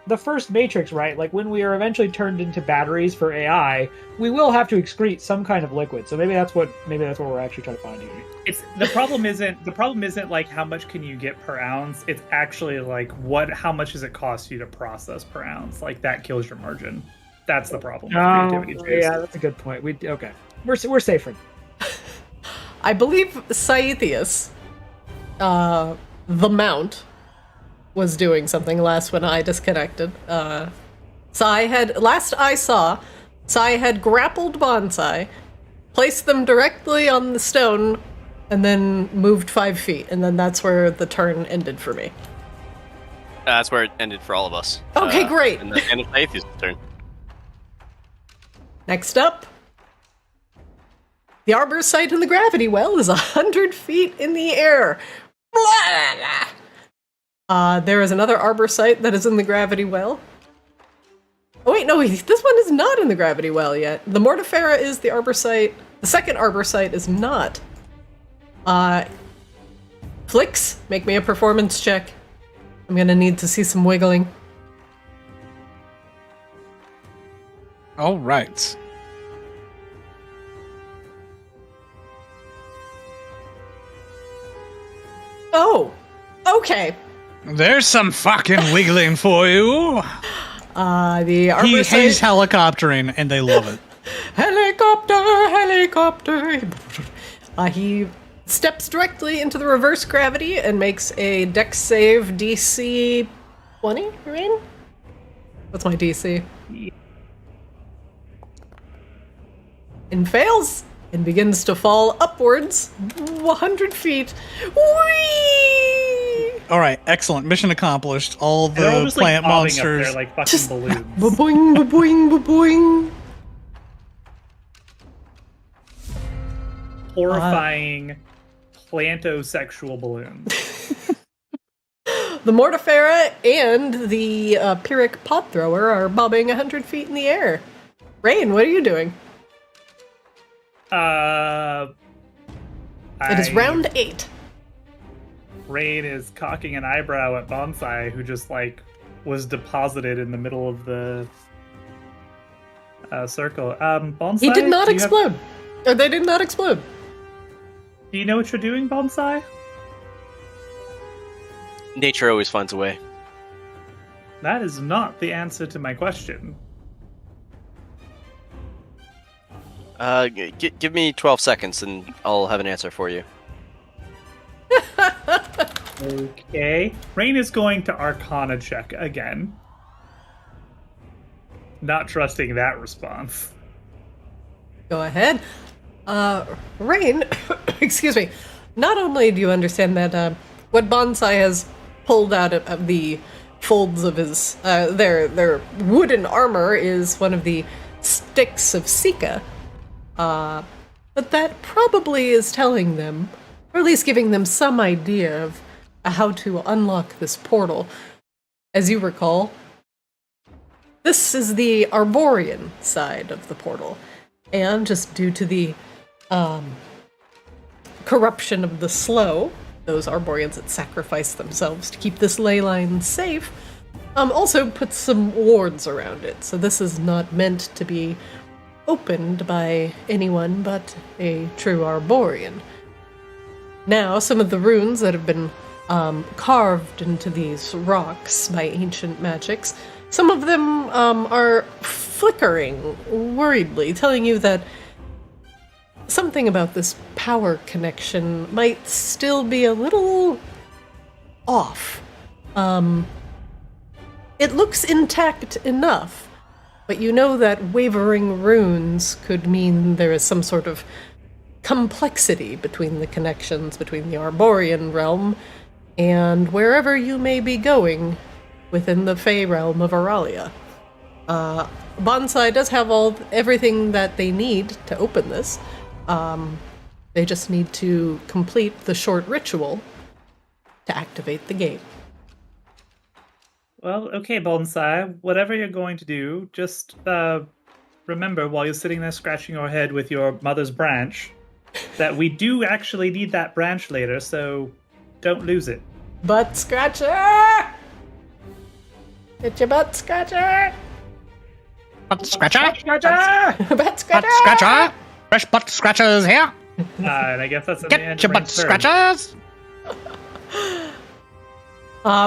The first Matrix, right? Like when we are eventually turned into batteries for AI, we will have to excrete some kind of liquid. So maybe that's what we're actually trying to find here. It's the problem isn't like how much can you get per ounce. It's actually like how much does it cost you to process per ounce? Like that kills your margin. That's the problem. Oh, Creativity trees. yeah, that's a good point. We're safer. I believe Scythius, the mount, was doing something last when I disconnected. Last I saw, Sai had grappled Bonsai, placed them directly on the stone, and then moved 5 feet, and then that's where the turn ended for me. That's where it ended for all of us. Okay, great. And the end of Atheist's turn. Next up, the arbor site in the gravity well is 100 feet in the air. There is another arbor site that is in the gravity well. Oh wait, no, this one is not in the gravity well yet. The Mortifera is the arbor site. The second arbor site is not. Flix, make me a performance check. I'm gonna need to see some wiggling. All right. Oh, okay. There's some fucking wiggling for you. The arbor He's site... helicoptering, and they love it. Helicopter. He steps directly into the reverse gravity and makes a dex save DC 20, Rain? What's my DC? And fails and begins to fall upwards 100 feet. Whee! All right, excellent. Mission accomplished. All They're all the just, plant bobbing monsters. up there like fucking balloons. Ba-boing, ba-boing, ba-boing. Horrifying plantosexual balloons. The Mortifera and the Pyrrhic Pod Thrower are bobbing 100 feet in the air. Rain, what are you doing? It is round 8. Rain is cocking an eyebrow at Bonsai, who just, was deposited in the middle of the circle. Bonsai? He did not explode. Or they did not explode. Do you know what you're doing, Bonsai? Nature always finds a way. That is not the answer to my question. Give me 12 seconds and I'll have an answer for you. Okay. Rain is going to Arcana check again. Not trusting that response. Go ahead. Rain, excuse me. Not only do you understand that what Bonsai has pulled out of the folds of his their wooden armor is one of the sticks of Sika, but that probably is telling them, or at least giving them some idea of how to unlock this portal. As you recall, this is the Arborean side of the portal, and just due to the corruption of the slow, those Arboreans that sacrifice themselves to keep this ley line safe, also put some wards around it. So this is not meant to be opened by anyone but a true Arborean. Now, some of the runes that have been carved into these rocks by ancient magics, some of them are flickering worriedly, telling you that something about this power connection might still be a little off. It looks intact enough, but you know that wavering runes could mean there is some sort of complexity between the connections between the Arborean realm and wherever you may be going within the Fey realm of Auralia. Bonsai does have everything that they need to open this. They just need to complete the short ritual to activate the gate. Well, okay, Bonsai, whatever you're going to do, just remember while you're sitting there scratching your head with your mother's branch that we do actually need that branch later, so don't lose it. Butt scratcher! It's your butt scratcher! Butt scratcher? Butt scratcher! Butt scratcher? Fresh butt scratchers here. And I guess that's Get your butt scratchers.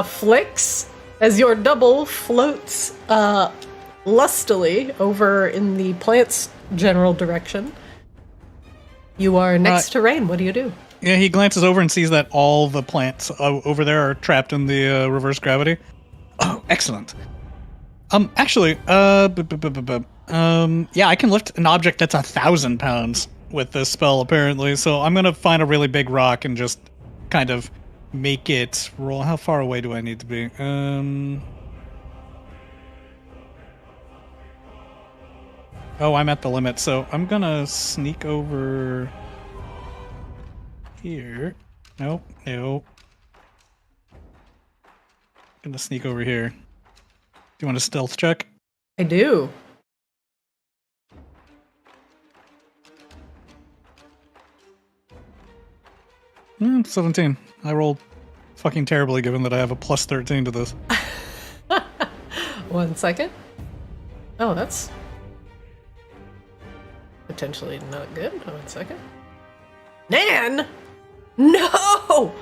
Flix, as your double floats lustily over in the plant's general direction. You are next to Rain. What do you do? Yeah, he glances over and sees that all the plants over there are trapped in the reverse gravity. Oh, excellent. Actually, yeah, I can lift an object that's 1,000 pounds with this spell, apparently. So I'm gonna find a really big rock and just kind of make it roll. How far away do I need to be? Oh, I'm at the limit, so I'm gonna sneak over here. Nope, nope. Gonna sneak over here. Do you want a stealth check? I do. Mm, 17. I rolled fucking terribly given that I have a plus 13 to this. 1 second. Oh, that's potentially not good. 1 second. Nan! No!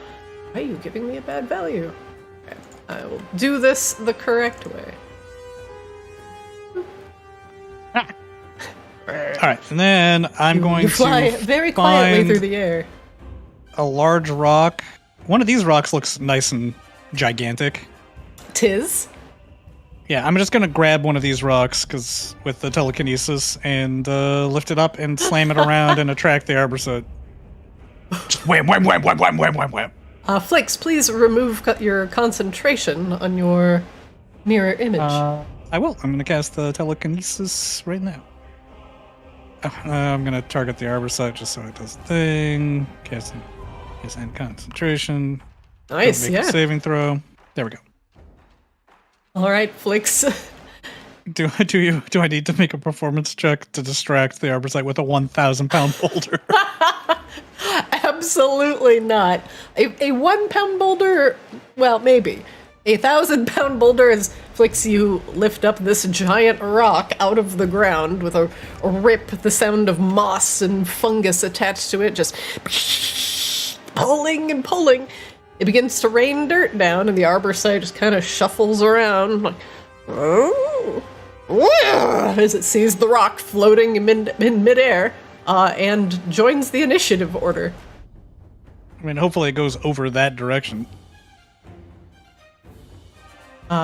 Why are you giving me a bad value? Okay, I will do this the correct way. Alright, and then I'm going You fly to very quietly find through the air. a large rock. One of these rocks looks nice and gigantic. Tis. Yeah, I'm just gonna grab one of these rocks because with the telekinesis and lift it up and slam it around and attract the arborset. Just wham, wham, wham, wham, wham, wham, wham, wham. Flix, please remove your concentration on your mirror image. I will. I'm gonna cast the telekinesis right now. I'm gonna target the arborset just so it does the thing. Cast and concentration. Nice, Make yeah. a saving throw. There we go. All right, Flix. Do I need to make a performance check to distract the arborset with a 1,000-pound boulder? Absolutely not. A 1 pound boulder, well, maybe. A 1,000-pound boulder is Flix, you lift up this giant rock out of the ground with a rip, the sound of moss and fungus attached to it, just pulling and pulling. It begins to rain dirt down, and the arborset just kind of shuffles around, like, oh, as it sees the rock floating in midair, and joins the initiative order. I mean, hopefully it goes over that direction.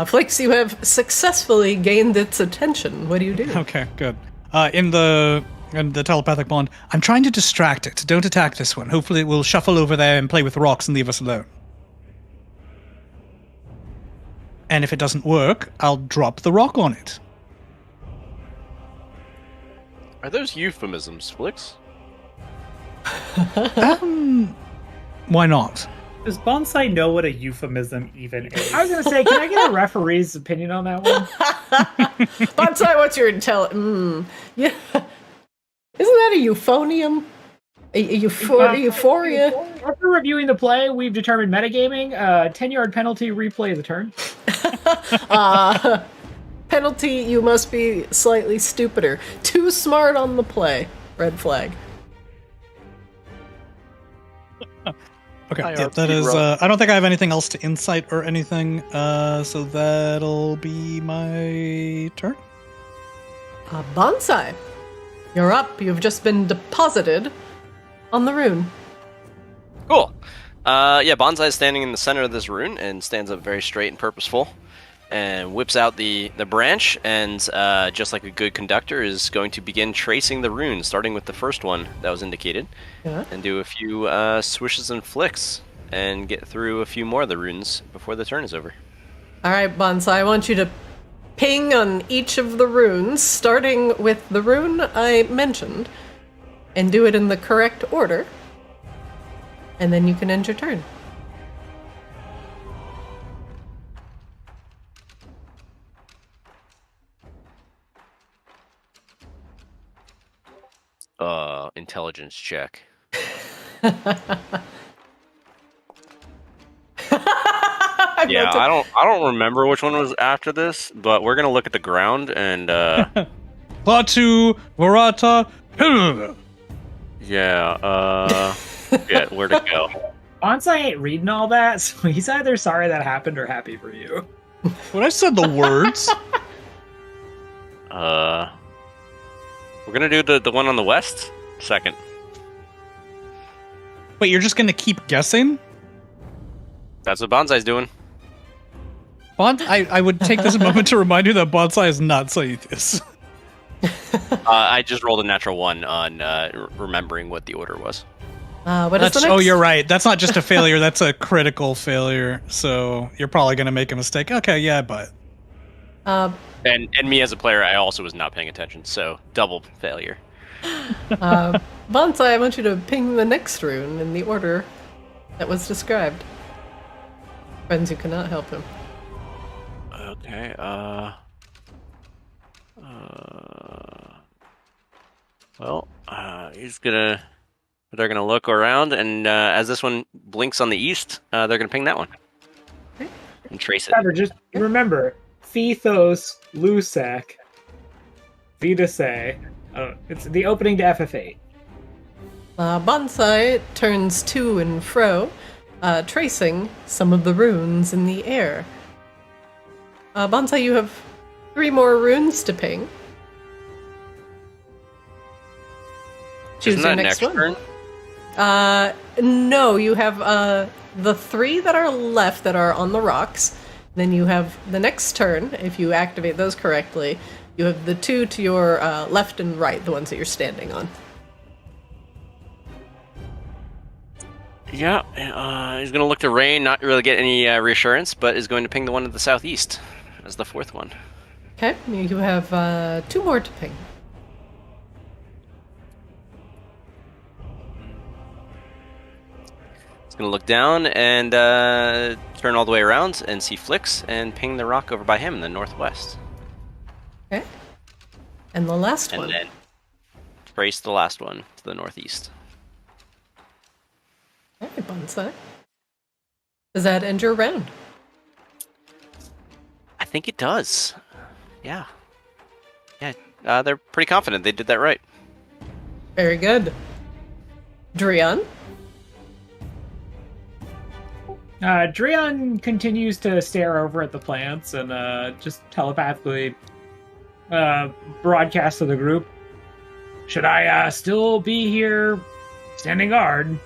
Flix, you have successfully gained its attention. What do you do? Okay, good. In the telepathic bond, I'm trying to distract it. Don't attack this one. Hopefully it will shuffle over there and play with rocks and leave us alone. And if it doesn't work, I'll drop the rock on it. Are those euphemisms, Flix? Why not? Does Bonsai know what a euphemism even is? I was gonna say, can I get a referee's opinion on that one? Bonsai, what's your intel? Yeah. Isn't that a euphonium? Euphoria? After reviewing the play, we've determined metagaming, 10-yard penalty, replay the turn. Penalty, you must be slightly stupider. Too smart on the play. Red flag. Okay, yeah, that is, I don't think I have anything else to insight or anything, so that'll be my turn. Bonsai, you're up. You've just been deposited on the rune. Cool. Yeah, Bonsai is standing in the center of this rune and stands up very straight and purposeful and whips out the branch and, just like a good conductor, is going to begin tracing the rune, starting with the first one that was indicated, and do a few swishes and flicks and get through a few more of the runes before the turn is over. All right, Bonsai, I want you to ping on each of the runes, starting with the rune I mentioned, and do it in the correct order, and then you can end your turn. Intelligence check. Yeah, I don't remember which one was after this, but we're gonna look at the ground and Batu Varata. yeah, where to go? Bonsai ain't reading all that, so he's either sorry that happened or happy for you. When I said the words, We're gonna do the one on the west second. Wait, you're just gonna keep guessing? That's what Bonsai's doing. I would take this moment to remind you that Bonsai is not Saithis. I just rolled a natural 1 on remembering what the order was. What is the next? Oh, you're right. That's not just a failure. That's a critical failure. So you're probably going to make a mistake. Okay, yeah, but... And me as a player, I also was not paying attention, so double failure. Bonsai, I want you to ping the next rune in the order that was described. Friends who cannot help him. Okay, well, they're gonna look around, and as this one blinks on the east, they're gonna ping that one. Okay. And trace it. Just remember, Thethos, Lusac, Vidase. It's the opening to FF8. Bonsai turns to and fro, tracing some of the runes in the air. Bonsai, you have 3 more runes to ping. Choose Isn't your that next next one. turn? No, you have the 3 that are left that are on the rocks. Then you have the next turn, if you activate those correctly. You have the 2 to your left and right, the ones that you're standing on. Yeah, he's gonna look to Rain, not really get any reassurance, but is going to ping the one to the southeast as the 4th one. Okay, you have 2 more to ping. He's gonna look down and turn all the way around and see Flix and ping the rock over by him in the northwest. Okay. And the last one. And then trace the last one to the northeast. Okay, Bonsai. Does that end your round? I think it does. Yeah. Yeah, they're pretty confident they did that right. Very good. Drian? Drian continues to stare over at the plants and just telepathically broadcast to the group. Should I still be here standing guard?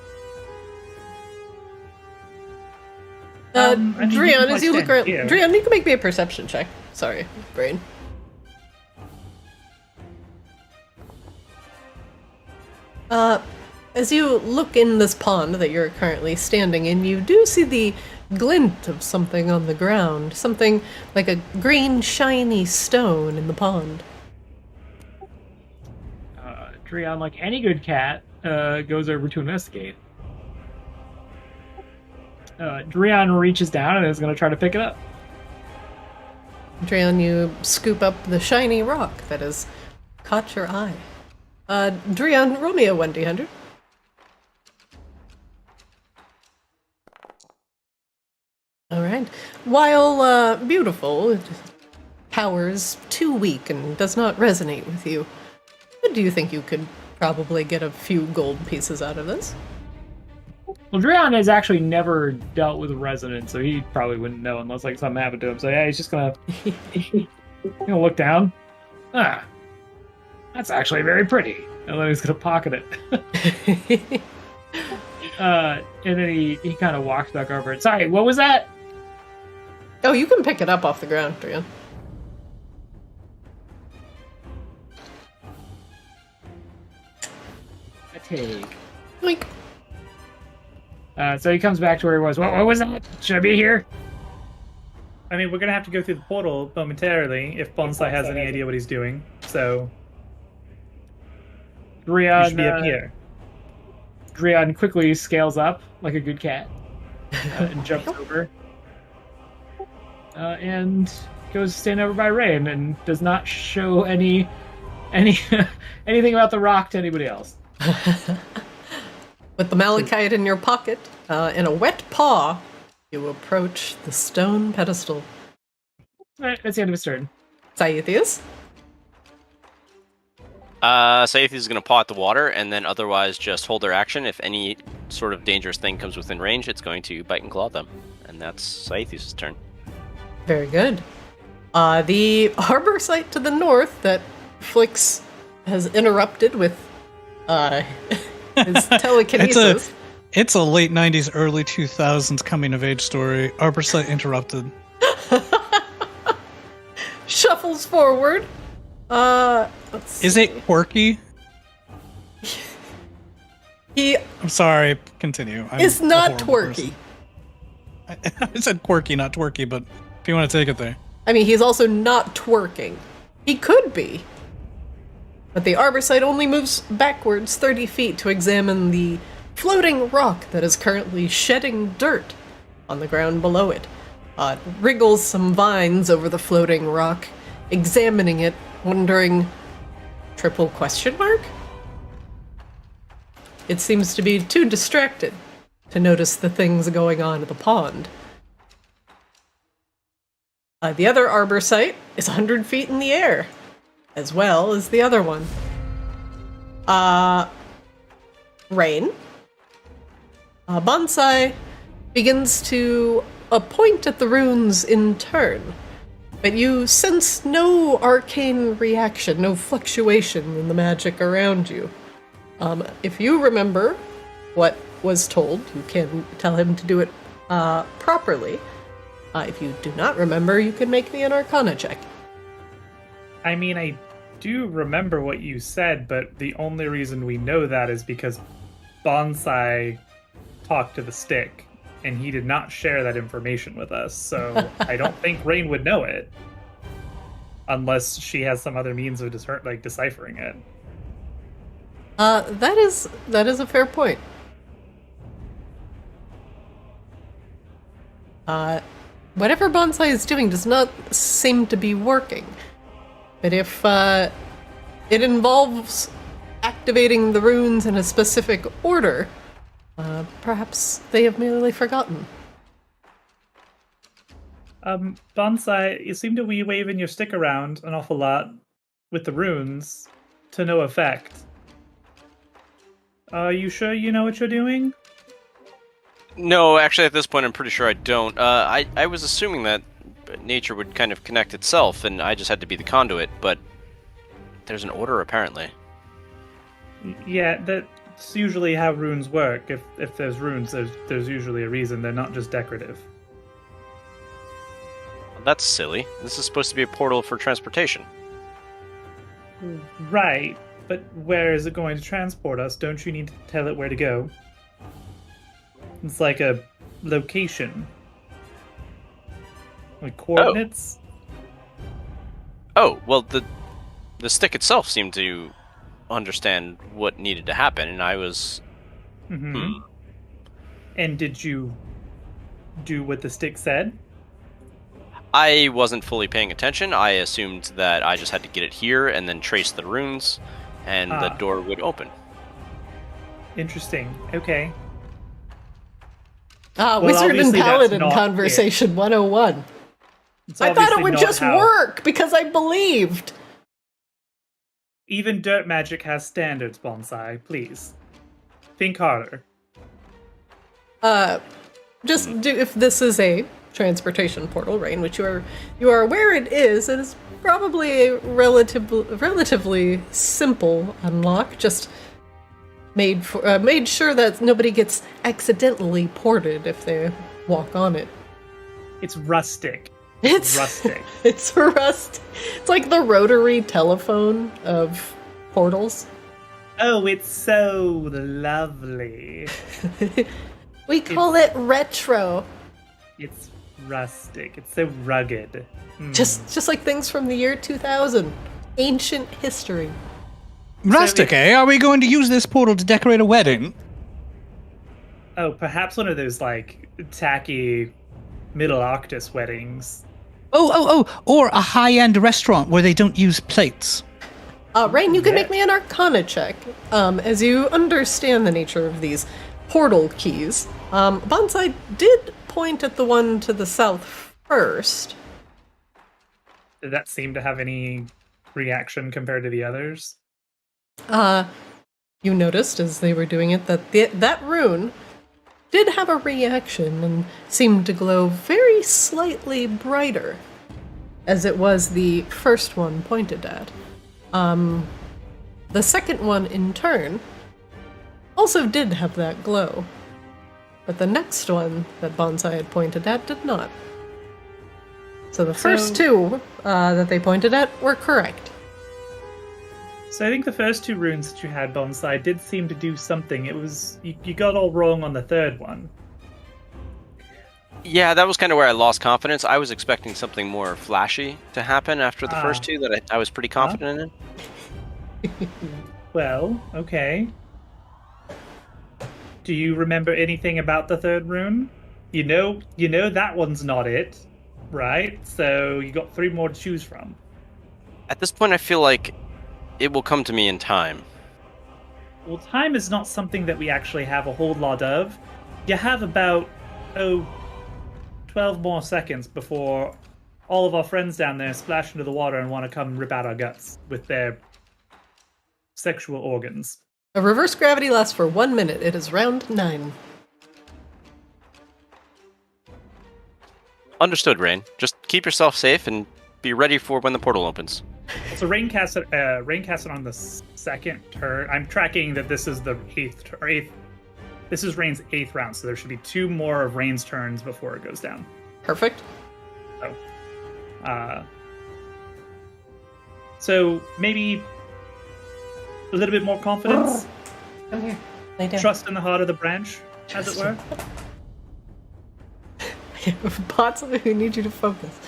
Drian, as you look around... Drian, you can make me a perception check. Sorry, brain. As you look in this pond that you're currently standing in, you do see the glint of something on the ground. Something like a green, shiny stone in the pond. Drian, like any good cat, goes over to investigate. Drian reaches down and is going to try to pick it up. Drian, you scoop up the shiny rock that has caught your eye. Drian, roll me a 1d100. Alright. While beautiful, power's too weak and does not resonate with you. But do you think you could probably get a few gold pieces out of this? Well, Drian has actually never dealt with resonance, so he probably wouldn't know unless like something happened to him. So yeah, he's just gonna look down. Ah, that's actually very pretty. And then he's gonna pocket it. And then he kind of walks back over it. Sorry, what was that? Oh, you can pick it up off the ground, Drian. I take. Like. So he comes back to where he was. What was that? Should I be here? I mean, we're gonna have to go through the portal momentarily if Bonsai has any idea what he's doing. So Drian we should be up here. Drian quickly scales up like a good cat and jumps over. And goes to stand over by Rain and does not show any anything about the rock to anybody else. With the malachite in your pocket, in a wet paw, you approach the stone pedestal. Alright, that's the end of his turn. Saithius? Saithis is going to paw at the water and then otherwise just hold their action. If any sort of dangerous thing comes within range, it's going to bite and claw them. And that's Saithis' turn. Very good. The harbor site to the north that Flix has interrupted with his telekinesis. It's a late 90s, early 2000s coming of age story. Arbor site interrupted. Shuffles forward. Is it quirky? I'm sorry, continue. It's not twerky. I said quirky, not twerky, but if you want to take it there. I mean, he's also not twerking. He could be. But the arbor site only moves backwards 30 feet to examine the floating rock that is currently shedding dirt on the ground below it. It wriggles some vines over the floating rock, examining it, wondering, triple question mark? It seems to be too distracted to notice the things going on at the pond. The other arbor site is 100 feet in the air, as well as the other one. Rain. Bonsai begins to point at the runes in turn, but you sense no arcane reaction, no fluctuation in the magic around you. If you remember what was told, you can tell him to do it properly. If you do not remember, you can make me an Arcana check. I mean, I do remember what you said, but the only reason we know that is because Bonsai talked to the stick, and he did not share that information with us, so I don't think Rain would know it. Unless she has some other means of deciphering it. That is a fair point. Whatever Bonsai is doing does not seem to be working. But if it involves activating the runes in a specific order, perhaps they have merely forgotten. Bonsai, you seem to be waving your stick around an awful lot with the runes to no effect. Are you sure you know what you're doing? No, actually, at this point, I'm pretty sure I don't. I was assuming that nature would kind of connect itself, and I just had to be the conduit, but there's an order, apparently. Yeah, that's usually how runes work. If there's runes, there's usually a reason. They're not just decorative. Well, that's silly. This is supposed to be a portal for transportation. Right, but where is it going to transport us? Don't you need to tell it where to go? It's like a location. Like coordinates? Oh, well, the stick itself seemed to understand what needed to happen, and I was... Mm-hmm. And did you do what the stick said? I wasn't fully paying attention. I assumed that I just had to get it here and then trace the runes, and the door would open. Interesting. Okay. Wizard and Paladin Conversation 101. I thought it would just work because I believed. Even dirt magic has standards, Bonsai. Please. Think harder. If this is a transportation portal, Rain, which you are aware it is probably a relatively simple unlock. Just made sure that nobody gets accidentally ported if they walk on it. It's rustic. It's rustic. It's rust. It's like the rotary telephone of portals. Oh, it's so lovely. We call it retro. It's rustic. It's so rugged. Just like things from the year 2000. Ancient history. Rustic, eh? Are we going to use this portal to decorate a wedding? Oh, perhaps one of those, tacky Middle Arctis weddings. Or a high-end restaurant where they don't use plates. Rain, you can make me an Arcana check. As you understand the nature of these portal keys, Bonsai did point at the one to the south first. Did that seem to have any reaction compared to the others? You noticed as they were doing it that that rune did have a reaction and seemed to glow very slightly brighter. as it was the first one pointed at. The second one, in turn, also did have that glow. But the next one that Bonsai had pointed at did not. So the first two that they pointed at were correct. So I think the first two runes that you had, Bonsai, did seem to do something. It was... You got all wrong on the third one. Yeah, that was kind of where I lost confidence. I was expecting something more flashy to happen after the first two that I was pretty confident in. Well, okay. Do you remember anything about the third rune? You know that one's not it, right? So you got 3 more to choose from. At this point, I feel like it will come to me in time. Well, time is not something that we actually have a whole lot of. You have about, 12 more seconds before all of our friends down there splash into the water and want to come rip out our guts with their sexual organs. A reverse gravity lasts for 1 minute. It is round 9. Understood, Rain. Just keep yourself safe and be ready for when the portal opens. So Rain cast it on the second turn. I'm tracking that this is the eighth. This is Rain's 8th round, so there should be 2 more of Rain's turns before it goes down. Perfect. So maybe a little bit more confidence. Come here. Lay down. Trust in the heart of the branch, as it were. Bots, we need you to focus.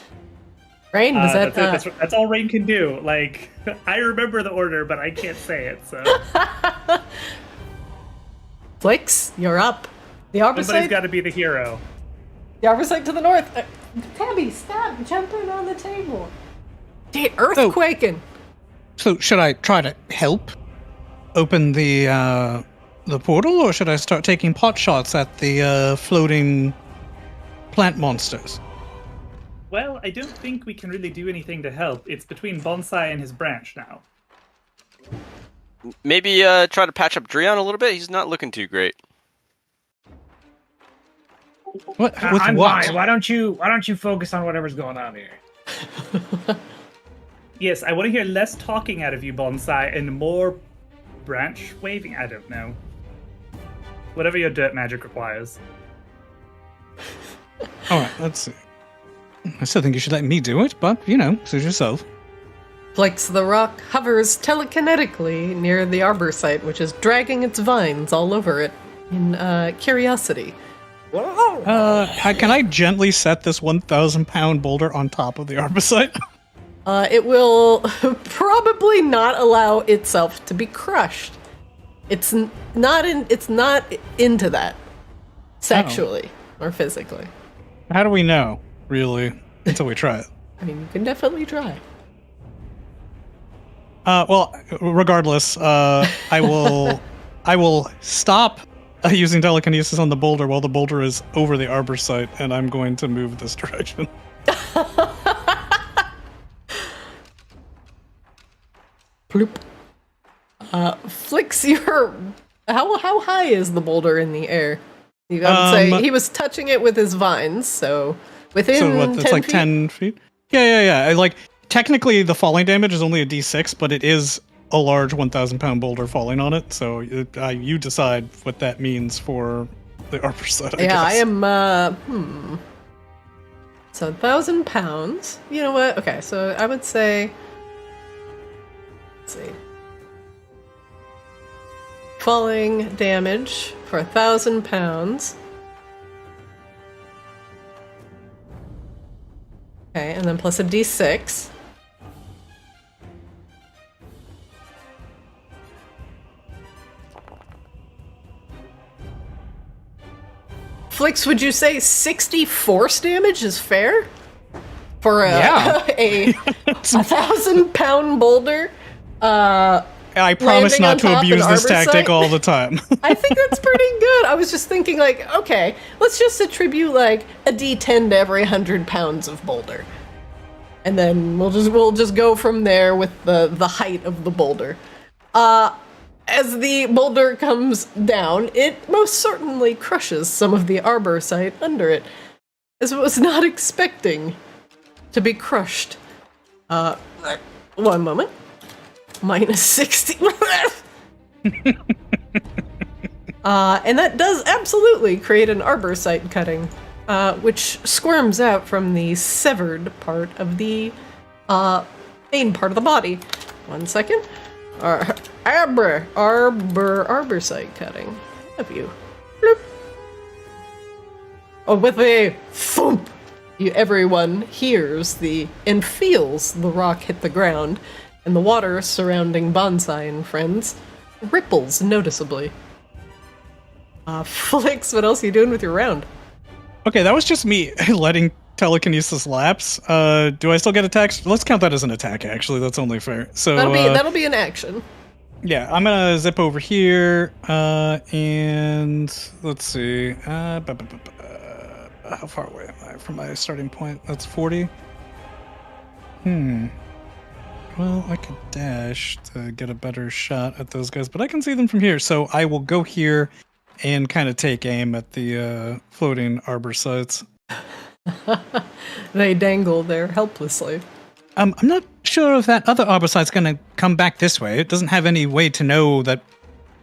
Rain, was that... That's all Rain can do. Like, I remember the order, but I can't say it, so... Flix, you're up. The Arbor Somebody's site... got to be the hero. The Arbor site to the north. Tabby, stop jumping on the table. Earthquaking. So should I try to help open the portal, or should I start taking pot shots at the floating plant monsters? Well, I don't think we can really do anything to help. It's between Bonsai and his branch now. Maybe try to patch up Dreon a little bit. He's not looking too great. What? With I'm what? fine. Why don't you focus on whatever's going on here? Yes, I want to hear less talking out of you, Bonsai, and more branch waving. I don't know. Whatever your dirt magic requires. Alright, let's see. I still think you should let me do it, but, suit yourself. Flix the rock hovers telekinetically near the arbor site, which is dragging its vines all over it in curiosity. Can I gently set this 1,000-pound boulder on top of the arbor site? It will probably not allow itself to be crushed. It's not into that, sexually or physically. How do we know, really, until we try it? I mean, you can definitely try. Well, regardless, I will stop using telekinesis on the boulder while the boulder is over the arbor site, and I'm going to move this direction. Bloop. Flix, your how high is the boulder in the air? I would say he was touching it with his vines, so within 10 it's like feet? 10 feet? Yeah. Technically, the falling damage is only a d6, but it is a large 1,000-pound boulder falling on it, so you decide what that means for the arbor site, I guess. I am, So 1,000 pounds. You know what? Okay, so I would say... Let's see. Falling damage for 1,000 pounds. Okay, and then plus a d6. Flix, would you say 60 force damage is fair? For a 1,000-pound boulder? I promise not to abuse this tactic all the time. I think that's pretty good. I was just thinking, like, okay, let's just attribute like a d10 to every 100 pounds of boulder, and then we'll just go from there with the height of the boulder. As the boulder comes down, it most certainly crushes some of the arbor site under it, as it was not expecting to be crushed One moment. Minus 60. And that does absolutely create an arbor site cutting, which squirms out from the severed part of the main part of the body. 1 second. Arbor site cutting. Have you? Bloop. Oh, with a thump, everyone hears and feels the rock hit the ground, and the water surrounding Bonsai and friends ripples noticeably. Flix, what else are you doing with your round? Okay, that was just me letting telekinesis lapse. Do I still get attacks? Let's count that as an attack, actually. That's only fair. So that'll be an action. Yeah, I'm gonna zip over here, and let's see. How far away am I from my starting point? That's 40. Well, I could dash to get a better shot at those guys, but I can see them from here, so I will go here and kind of take aim at the floating arbor sites. They dangle there helplessly. I'm not sure if that other arbor site's gonna come back this way. It doesn't have any way to know that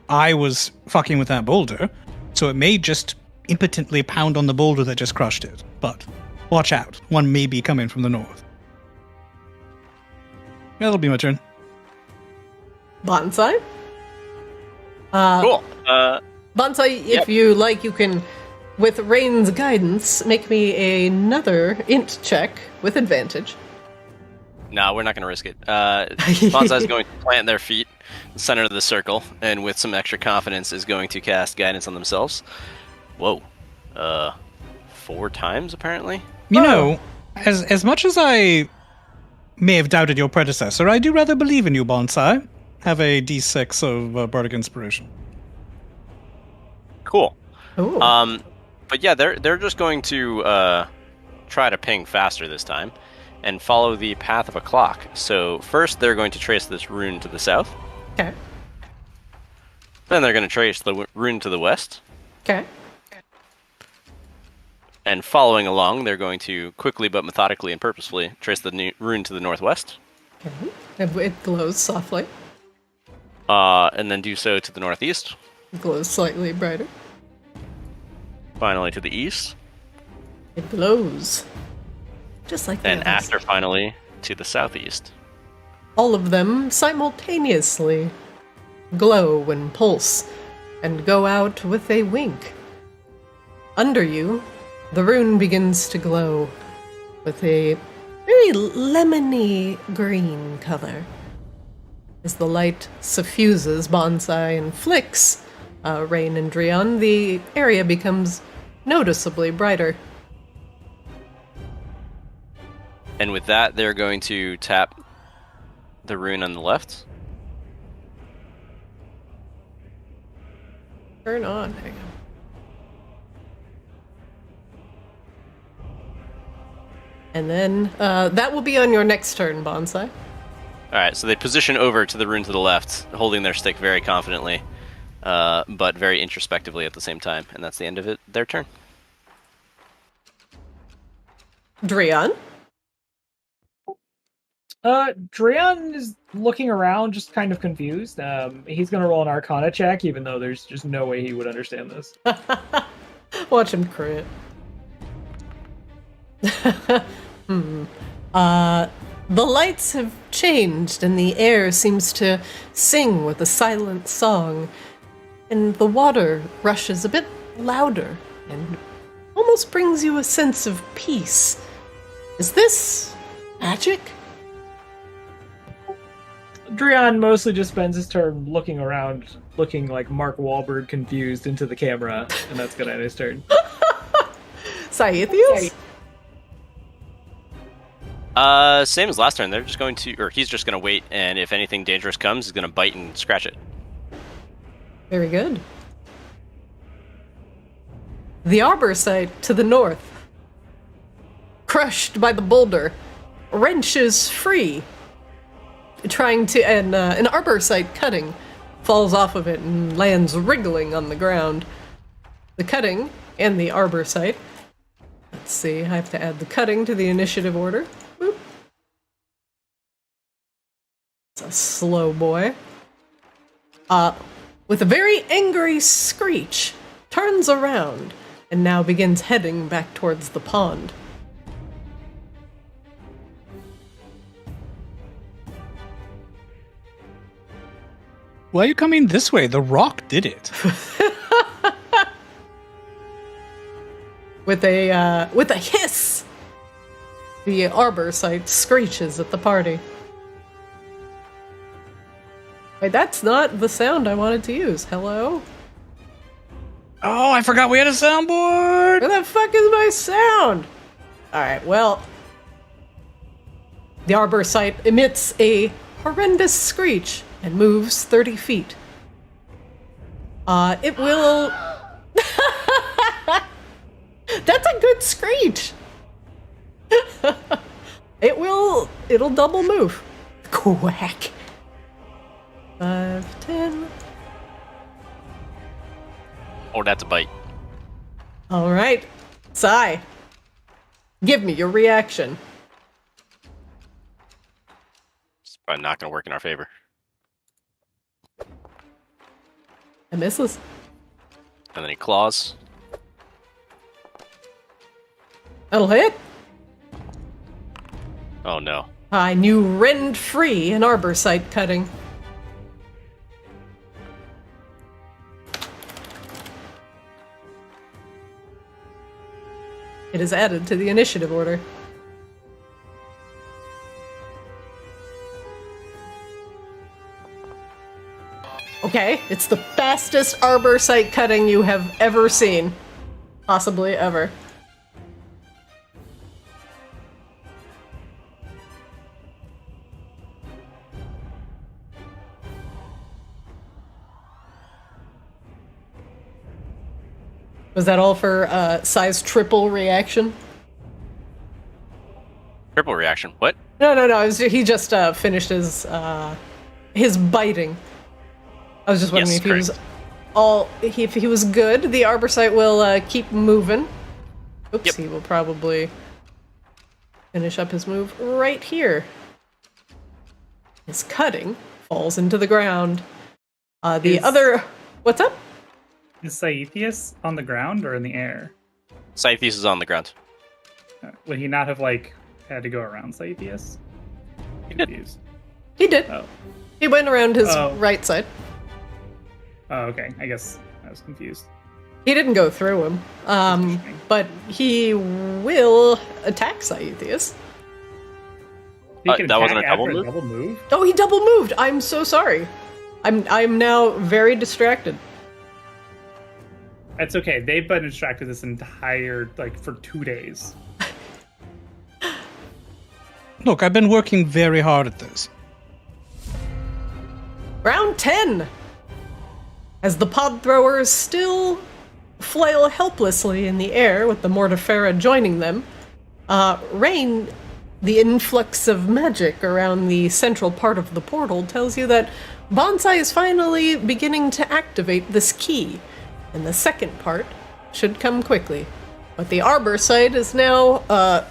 I was fucking with that boulder, so it may just impotently pound on the boulder that just crushed it. But watch out, one may be coming from the north. That'll be my turn. Bonsai? Cool. Bonsai, if you like, you can, with Rain's guidance, make me another int check with advantage. No, we're not going to risk it. Bonsai's going to plant their feet in the center of the circle, and with some extra confidence is going to cast guidance on themselves. Whoa. 4 times, apparently? You know, as much as I may have doubted your predecessor, I do rather believe in you, Bonsai. Have a d6 of Bardic Inspiration. Cool. Ooh. But yeah, they're just going to try to ping faster this time and follow the path of a clock. So first they're going to trace this rune to the south. Okay. Then they're going to trace the rune to the west. Okay. And following along, they're going to quickly but methodically and purposefully trace the rune to the northwest. Okay. It glows softly. And then do so to the northeast. It glows slightly brighter. Finally to the east. It glows. Just like And that. after finally to the southeast. All of them simultaneously glow and pulse and go out with a wink. Under you, the rune begins to glow with a very lemony green color. As the light suffuses Bonsai and Flix, Rain and Drion, the area becomes noticeably brighter. And with that, they're going to tap the rune on the left. Turn on. Hang on. And then that will be on your next turn, Bonsai. Alright, so they position over to the rune to the left, holding their stick very confidently, but very introspectively at the same time. And that's the end of their turn. Drion? Drion is looking around, just kind of confused. He's gonna roll an Arcana check, even though there's just no way he would understand this. Watch him crit. The lights have changed and the air seems to sing with a silent song, and the water rushes a bit louder and almost brings you a sense of peace. Is this magic? Drion mostly just spends his turn looking around, looking like Mark Wahlberg confused into the camera, and that's gonna end his turn. Saithius? Same as last turn. They're just going to, or he's just going to wait, and if anything dangerous comes, he's going to bite and scratch it. Very good. The arbor site to the north, crushed by the boulder, wrenches free, trying to, and an arbor site cutting falls off of it and lands wriggling on the ground. The cutting and the arbor site. Let's see, I have to add the cutting to the initiative order. Boop. a slow boy. With a very angry screech, turns around and now begins heading back towards the pond. Why are you coming this way? The rock did it. With a hiss, the arbor site screeches at the party. Wait, that's not the sound I wanted to use. Hello? Oh, I forgot we had a soundboard! Where the fuck is my sound? Alright, well... The arbor site emits a horrendous screech and moves 30 feet. It will... That's a good screech! It'll double move. Quack. 5, 10. Oh, that's a bite. Alright. Sai. Give me your reaction. It's probably not going to work in our favor. It misses. And then he claws. That'll hit. Oh no. I knew rend free an arbor site cutting. It is added to the initiative order. Okay, it's the fastest arbor site cutting you have ever seen. Possibly ever. Was that all for size triple reaction? Triple reaction. What? No. He just finished his biting. I was just wondering Yes, if he was if he was good. The arbor site will keep moving. Oops, Yep. He will probably finish up his move right here. His cutting falls into the ground. What's up? Is Scythius on the ground or in the air? Scythius is on the ground. Would he not have, had to go around Scythius? He did. Confused. He did. Oh. He went around his right side. Oh, okay. I guess I was confused. He didn't go through him. Interesting. But he will attack Scythius. He can that wasn't a attack double after move? Double move? Oh, he double moved. I'm so sorry. I'm now very distracted. It's okay. They've been distracted this entire, for 2 days. Look, I've been working very hard at this. Round 10. As the pod throwers still flail helplessly in the air with the Mortifera joining them, Rain, the influx of magic around the central part of the portal tells you that Bonsai is finally beginning to activate this key, and the second part should come quickly. But the arbor site is now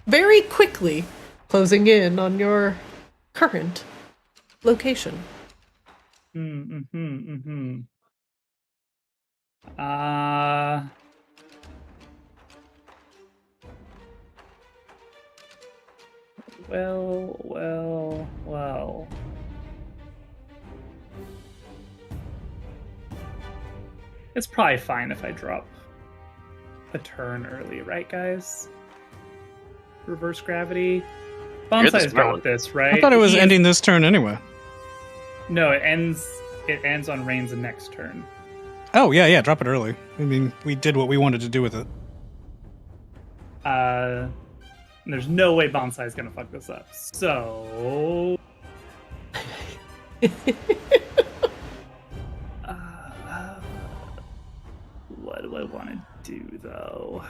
very quickly closing in on your current location. Well. It's probably fine if I drop a turn early, right, guys? Reverse gravity. Bonsai's got this, right? I thought it was ending this turn anyway. No, it ends on Rain's next turn. Oh, yeah, drop it early. I mean, we did what we wanted to do with it. There's no way Bonsai's gonna fuck this up. So... what do I want to do, though?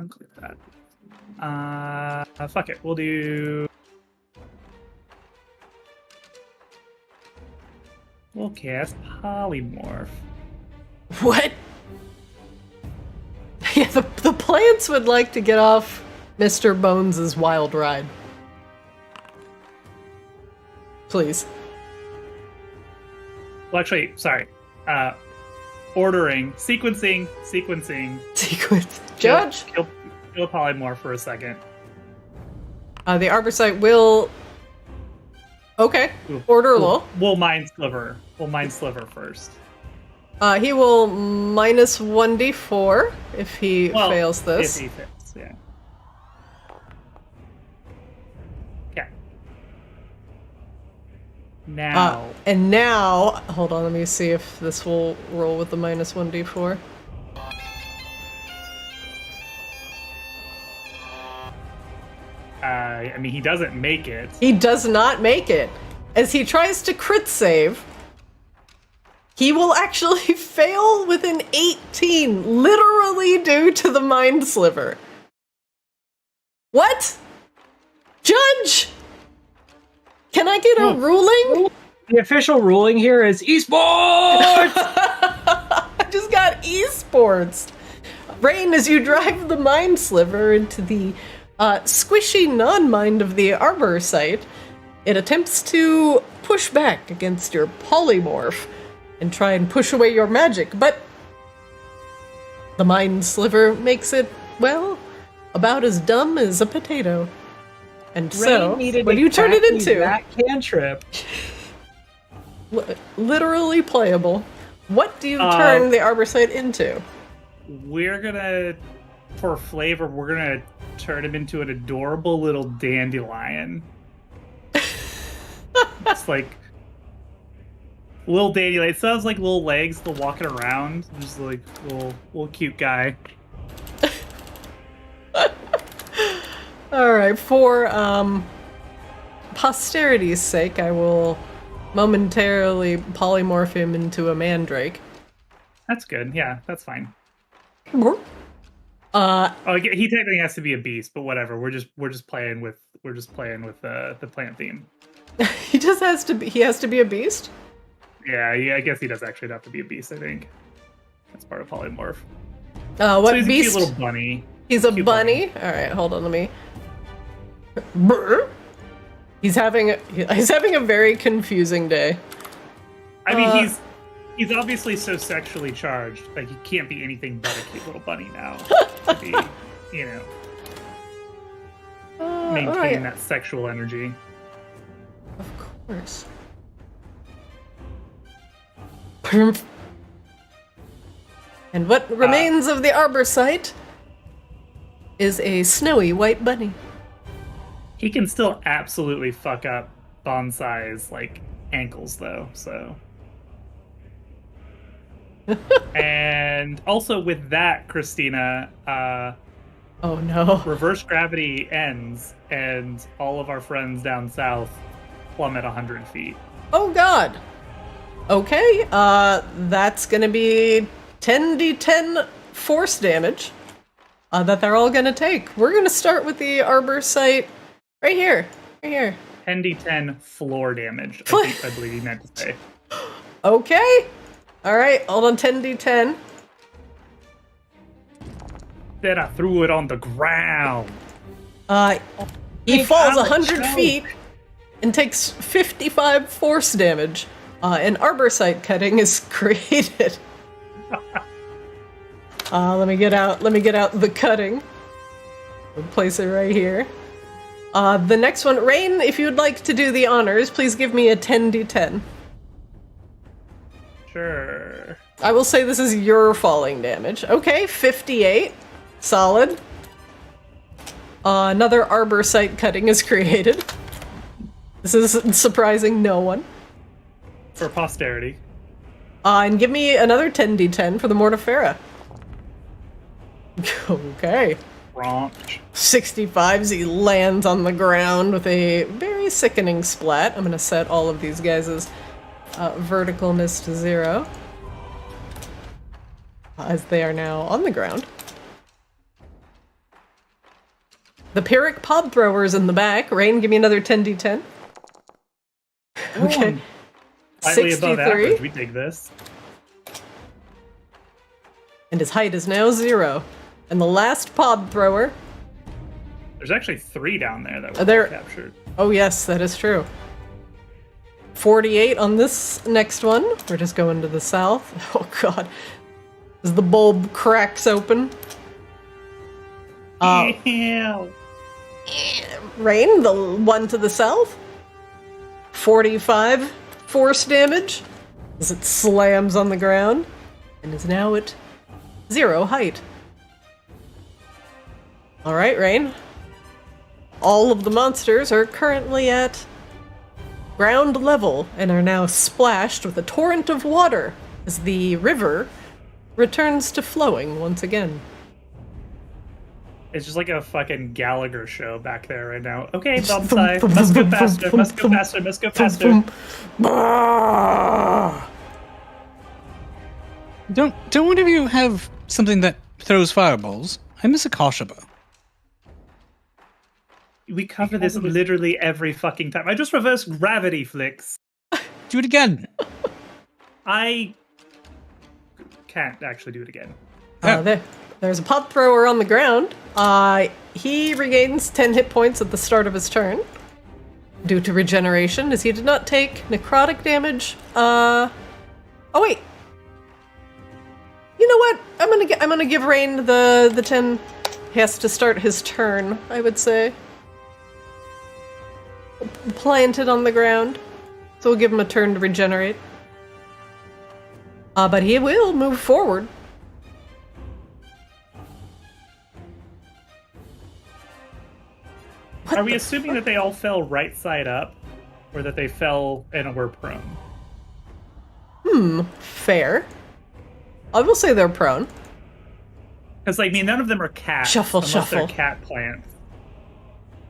unclick that. Fuck it. We'll do. We'll cast polymorph. What? Yeah, the plants would like to get off Mr. Bones' wild ride. Please. Well, actually, sorry. Ordering, sequencing. Sequence. Judge? Kill polymorph for a second. The Arborsight will... Okay. Order low. We'll Mind Sliver. We'll Mind Sliver first. He will minus 1d4 if he fails this. If he fails, yeah. Okay. Now. And now, hold on, let me see if this will roll with the minus 1d4. I mean, he doesn't make it. He does not make it. As he tries to crit save, he will actually fail with an 18, literally due to the Mind Sliver. What? Judge! Can I get a ruling? The official ruling here is esports! I just got esports. Rain, as you drive the Mind Sliver into the squishy non-mind of the Arborsight, it attempts to push back against your polymorph and try and push away your magic, but the Mind Sliver makes it, well, about as dumb as a potato. And so, what do you turn it into? That cantrip. Literally playable. What do you turn the Arborsight into? We're gonna, for flavor, we're gonna turn him into an adorable little dandelion. It's like little dandelion. It sounds like little legs, still walking around, just like little cute guy. All right, for posterity's sake, I will momentarily polymorph him into a mandrake. That's good. Yeah, that's fine. Uh, Oh, he technically has to be a beast, but whatever. We're just playing with the plant theme. he just has to be. He has to be a beast. Yeah, I guess he does actually have to be a beast. I think that's part of polymorph. What so he's beast? a cute little bunny. He's a bunny. All right, hold on. Let me. Brr. He's having a very confusing day. I mean, he's obviously so sexually charged. Like, he can't be anything but a cute little bunny now. To be, maintain that sexual energy. Of course. And what remains of the Arborsight is a snowy white bunny. He can still absolutely fuck up Bonsai's, like, ankles, though, so... And also with that, Christina, oh no. reverse gravity ends, and all of our friends down south plummet 100 feet. Oh god. Okay, that's gonna be 10d10 force damage that they're all gonna take. We're gonna start with the Arborsight right here. 10d10 floor damage, I believe you meant to say. Okay. Alright, hold on, 10d10. Then I threw it on the ground. He falls 100 feet and takes 55 force damage. An Arborsight cutting is created. Let me get out the cutting. We'll place it right here. The next one, Rain, if you'd like to do the honors, please give me a 10d10. Sure. I will say this is your falling damage. Okay, 58. Solid. Another Arborsight cutting is created. This is surprising no one. For posterity. And give me another 10d10 for the Mortifera. Okay. Branch. 65s, he lands on the ground with a very sickening splat. I'm gonna set all of these guys' verticalness to 0. As they are now on the ground. The Pyrrhic pod throwers in the back. Rain, give me another 10d10. Okay. Slightly above 63. average. We dig this. And his height is now 0. And the last pod thrower. There's actually 3 down there that There- were captured. Oh, yes, that is true. 48 on this next one. We're just going to the south. Oh, God. As the bulb cracks open. Yeah. Rain, the one to the south. 45 force damage as it slams on the ground and is now at 0 height. Alright, Rain. All of the monsters are currently at ground level and are now splashed with a torrent of water as the river returns to flowing once again. It's just like a fucking Gallagher show back there right now. Okay, bonsai. Must go faster, must go faster, must go faster. Don't one of you have something that throws fireballs? I miss a Koshaba. We cover this literally every fucking time. I just reverse gravity flicks. Do it again. I can't actually do it again. There's a pod thrower on the ground. He regains 10 hit points at the start of his turn due to regeneration, as he did not take necrotic damage. Oh wait. You know what? I'm gonna give Rain the 10. He has to start his turn, I would say. Planted on the ground, so we'll give him a turn to regenerate. But he will move forward. Are we assuming that they all fell right side up, or that they fell and were prone? Fair. I will say they're prone. Because, like, I mean, none of them are cats. Shuffle, unless shuffle. they're cat plants.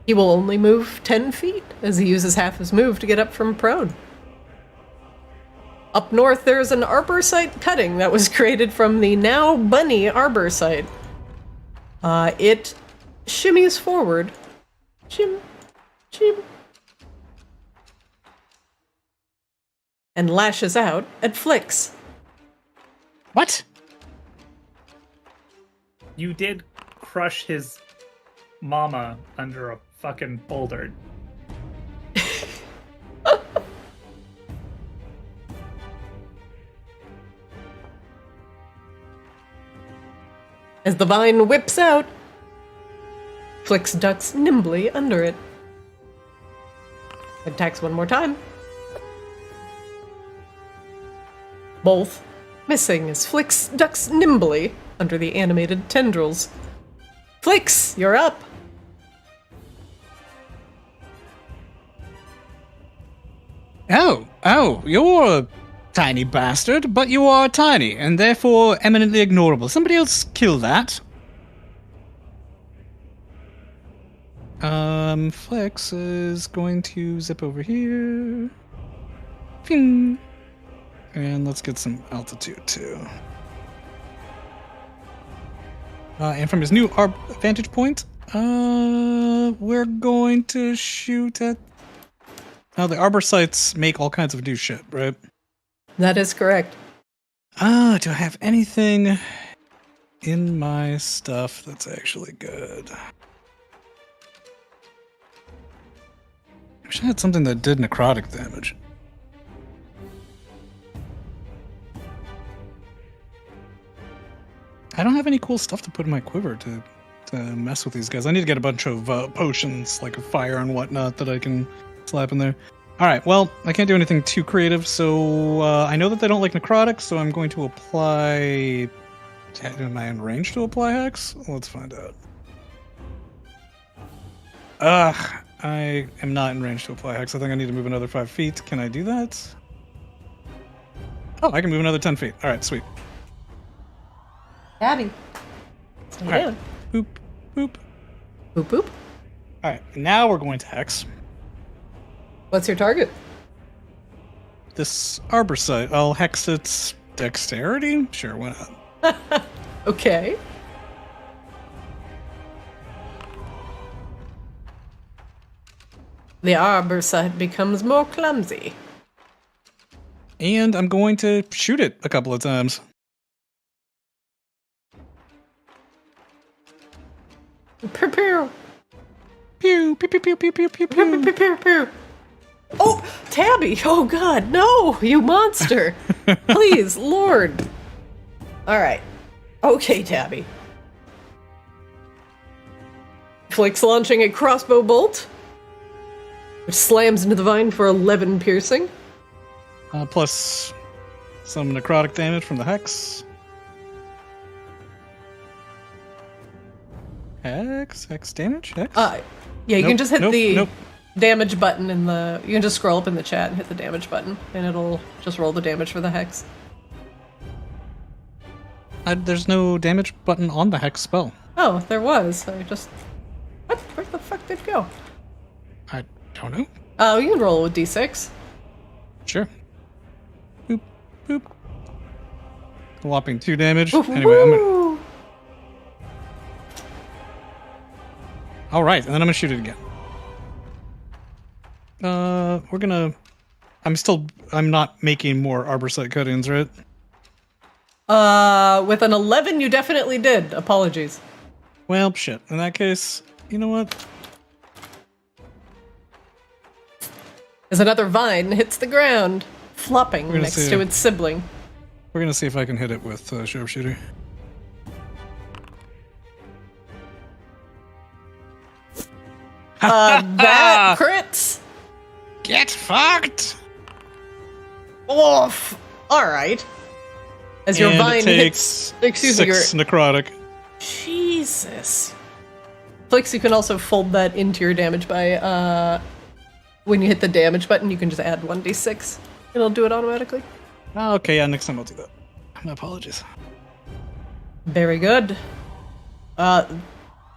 He will only move 10 feet, as he uses half his move to get up from prone. Up north, there's an arbor site cutting that was created from the now bunny arbor site. It shimmies forward. Shim, shim. And lashes out at Flix. What? You did crush his mama under a fucking boulder. As the vine whips out, Flix ducks nimbly under it. Attacks one more time. Both missing as Flix ducks nimbly under the animated tendrils. Flix, you're up! Oh, you're a tiny bastard, but you are tiny, and therefore eminently ignorable. Somebody else kill that. Flex is going to zip over here. Ping. And let's get some altitude, too. And from his new vantage point, we're going to shoot at... Now, the arbor sites make all kinds of new shit, right? That is correct. Do I have anything in my stuff that's actually good? I wish I had something that did necrotic damage. I don't have any cool stuff to put in my quiver to mess with these guys. I need to get a bunch of potions, like a fire and whatnot, that I can slap in there. Alright, well, I can't do anything too creative, so I know that they don't like necrotic, so I'm going to apply... Am I in range to apply Hex? Let's find out. I am not in range to apply Hex. I think I need to move another 5 feet. Can I do that? Oh, I can move another 10 feet. Alright, sweet. Daddy. Alright, boop, boop. Boop boop. Alright, now we're going to Hex. What's your target? This arbor site. I'll hex its dexterity? Sure, why not? Okay. The arbor site becomes more clumsy. And I'm going to shoot it a couple of times. Pew, Pew, pew, pew, pew, pew, pew, pew, pew. pew, pew, pew. Oh, Tabby! Oh God, no! You monster! Please, Lord! Alright. Okay, Tabby. Flick's launching a crossbow bolt, which slams into the vine for 11 piercing. Plus some necrotic damage from the hex. Hex damage? Hex? Yeah, you can just hit the Nope. damage button in the... You can just scroll up in the chat and hit the damage button, and it'll just roll the damage for the hex. There's no damage button on the hex spell. Oh, there was. I just... What? Where the fuck did it go? I don't know. Oh, you can roll with d6. Sure. Boop, boop. A whopping 2 damage. Oof, Anyway, I'm gonna... woo! Alright, and then I'm gonna shoot it again. We're gonna... I'm not making more arbor site cuttings, right? With an 11, you definitely did. Apologies. Well, shit. In that case, you know what? As another vine hits the ground, flopping gonna next see to it. its sibling. We're gonna see if I can hit it with sharpshooter. That crits. Get fucked! Oof. All right. As your And vine it takes hits, excuse me, your 6 necrotic. Jesus. Flix, you can also fold that into your damage by when you hit the damage button, you can just add 1d6. It'll do it automatically. Okay, yeah, next time I'll do that. My apologies. Very good.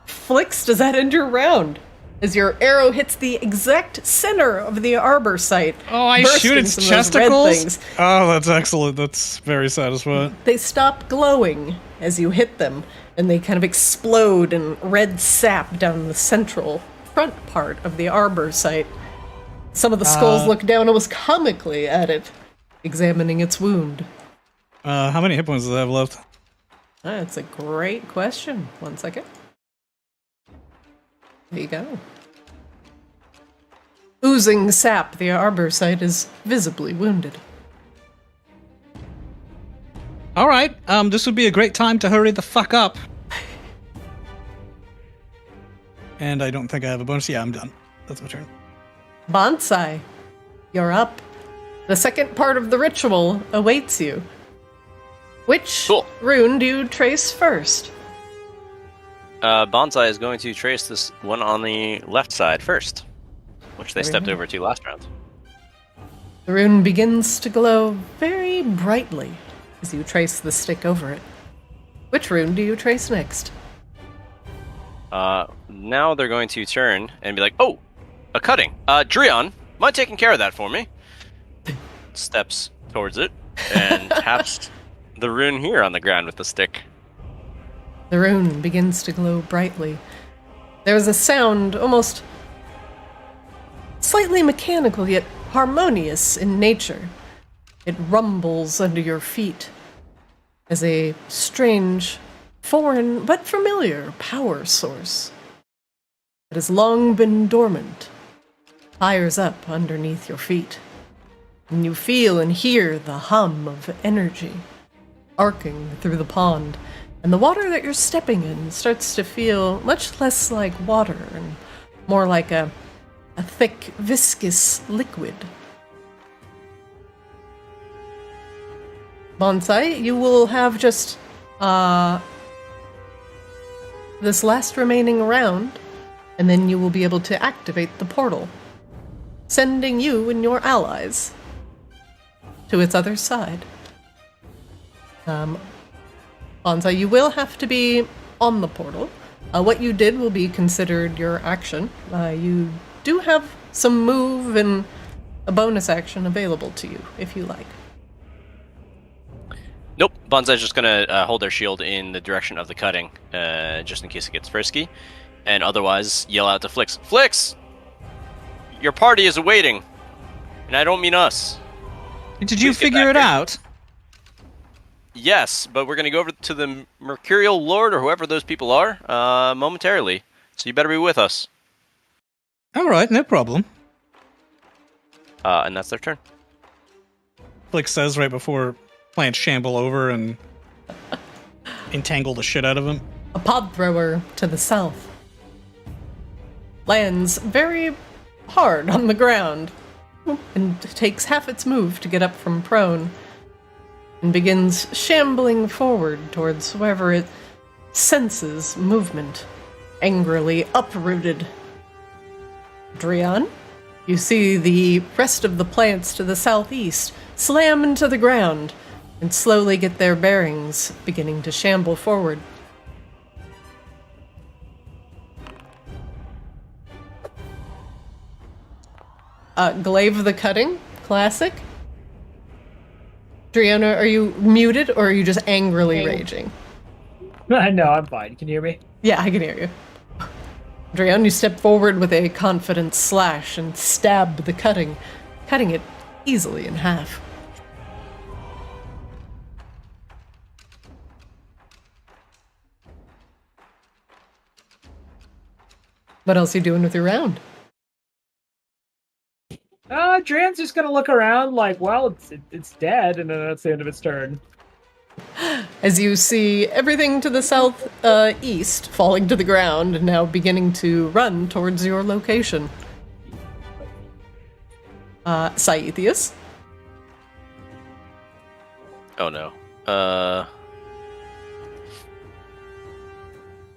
Flix, does that end your round? As your arrow hits the exact center of the arbor site. Oh, I bursting shoot its some of those red chesticles? things. Oh, that's excellent. That's very satisfying. They stop glowing as you hit them, and they kind of explode in red sap down the central front part of the arbor site. Some of the skulls look down almost comically at it, examining its wound. How many hit points does it have left? That's a great question. 1 second. There you go. Oozing sap, the arbor site is visibly wounded. Alright, this would be a great time to hurry the fuck up. And I don't think I have a bonus. Yeah, I'm done. That's my turn. Bonsai, you're up. The second part of the ritual awaits you. Which rune do you trace first? Bonsai is going to trace this one on the left side first, which they stepped over to last round. The rune begins to glow very brightly as you trace the stick over it. Which rune do you trace next? Now they're going to turn and be like, oh, a cutting. Drion, mind taking care of that for me? Steps towards it and taps the rune here on the ground with the stick. The rune begins to glow brightly. There is a sound almost slightly mechanical yet harmonious in nature. It rumbles under your feet as a strange, foreign but familiar power source that has long been dormant fires up underneath your feet. And you feel and hear the hum of energy arcing through the pond. And the water that you're stepping in starts to feel much less like water and more like a thick, viscous liquid. Bonsai, you will have just this last remaining round, and then you will be able to activate the portal, sending you and your allies to its other side. Bonsai, you will have to be on the portal. What you did will be considered your action. You do have some move and a bonus action available to you, if you like. Nope, Bonsai's just gonna hold their shield in the direction of the cutting, just in case it gets frisky, and otherwise yell out to Flix, Flix! Your party is awaiting. And I don't mean us. Did you figure it out? Yes, but we're going to go over to the Mercurial Lord or whoever those people are momentarily. So you better be with us. All right, no problem. And that's their turn. Flick says right before plants shamble over and entangle the shit out of him. A pod thrower to the south lands very hard on the ground and takes half its move to get up from prone and begins shambling forward towards wherever it senses movement, angrily uprooted. Drian, you see the rest of the plants to the southeast slam into the ground and slowly get their bearings, beginning to shamble forward. Glaive the Cutting, classic. Driana, are you muted or are you just angrily raging? No, I'm fine. Can you hear me? Yeah, I can hear you. Drian, you step forward with a confident slash and stab the cutting, cutting it easily in half. What else are you doing with your round? Dran's just gonna look around like, well, it's dead, and then that's the end of its turn. As you see everything to the south east falling to the ground and now beginning to run towards your location. Saethius? Oh no.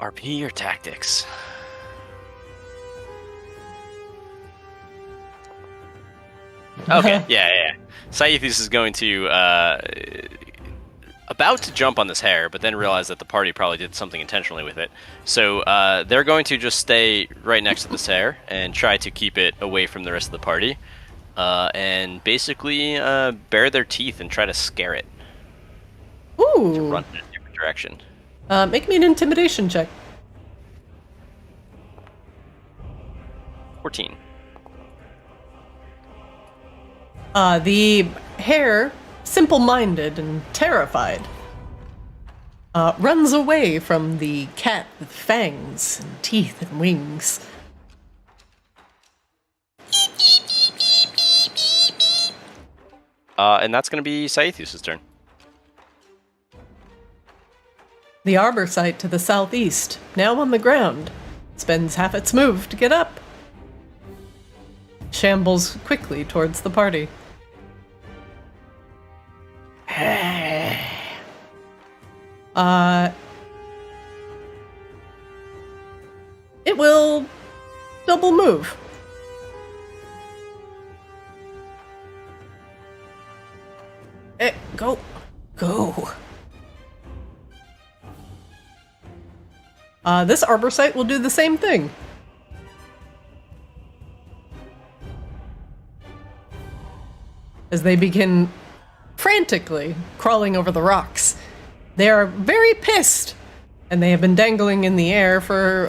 RP or tactics? Okay, yeah. Saethius is going to, about to jump on this hare, but then realize that the party probably did something intentionally with it. So they're going to just stay right next to this hare and try to keep it away from the rest of the party. And basically bare their teeth and try to scare it. Ooh. To run in a different direction. Make me an intimidation check. 14. The hare, simple-minded and terrified, runs away from the cat with fangs and teeth and wings. And that's going to be Saethius' turn. The arbor site to the southeast, now on the ground, spends half its move to get up. Shambles quickly towards the party. It will double move. Go. This arbor site will do the same thing. As they begin frantically crawling over the rocks. They are very pissed, and they have been dangling in the air for,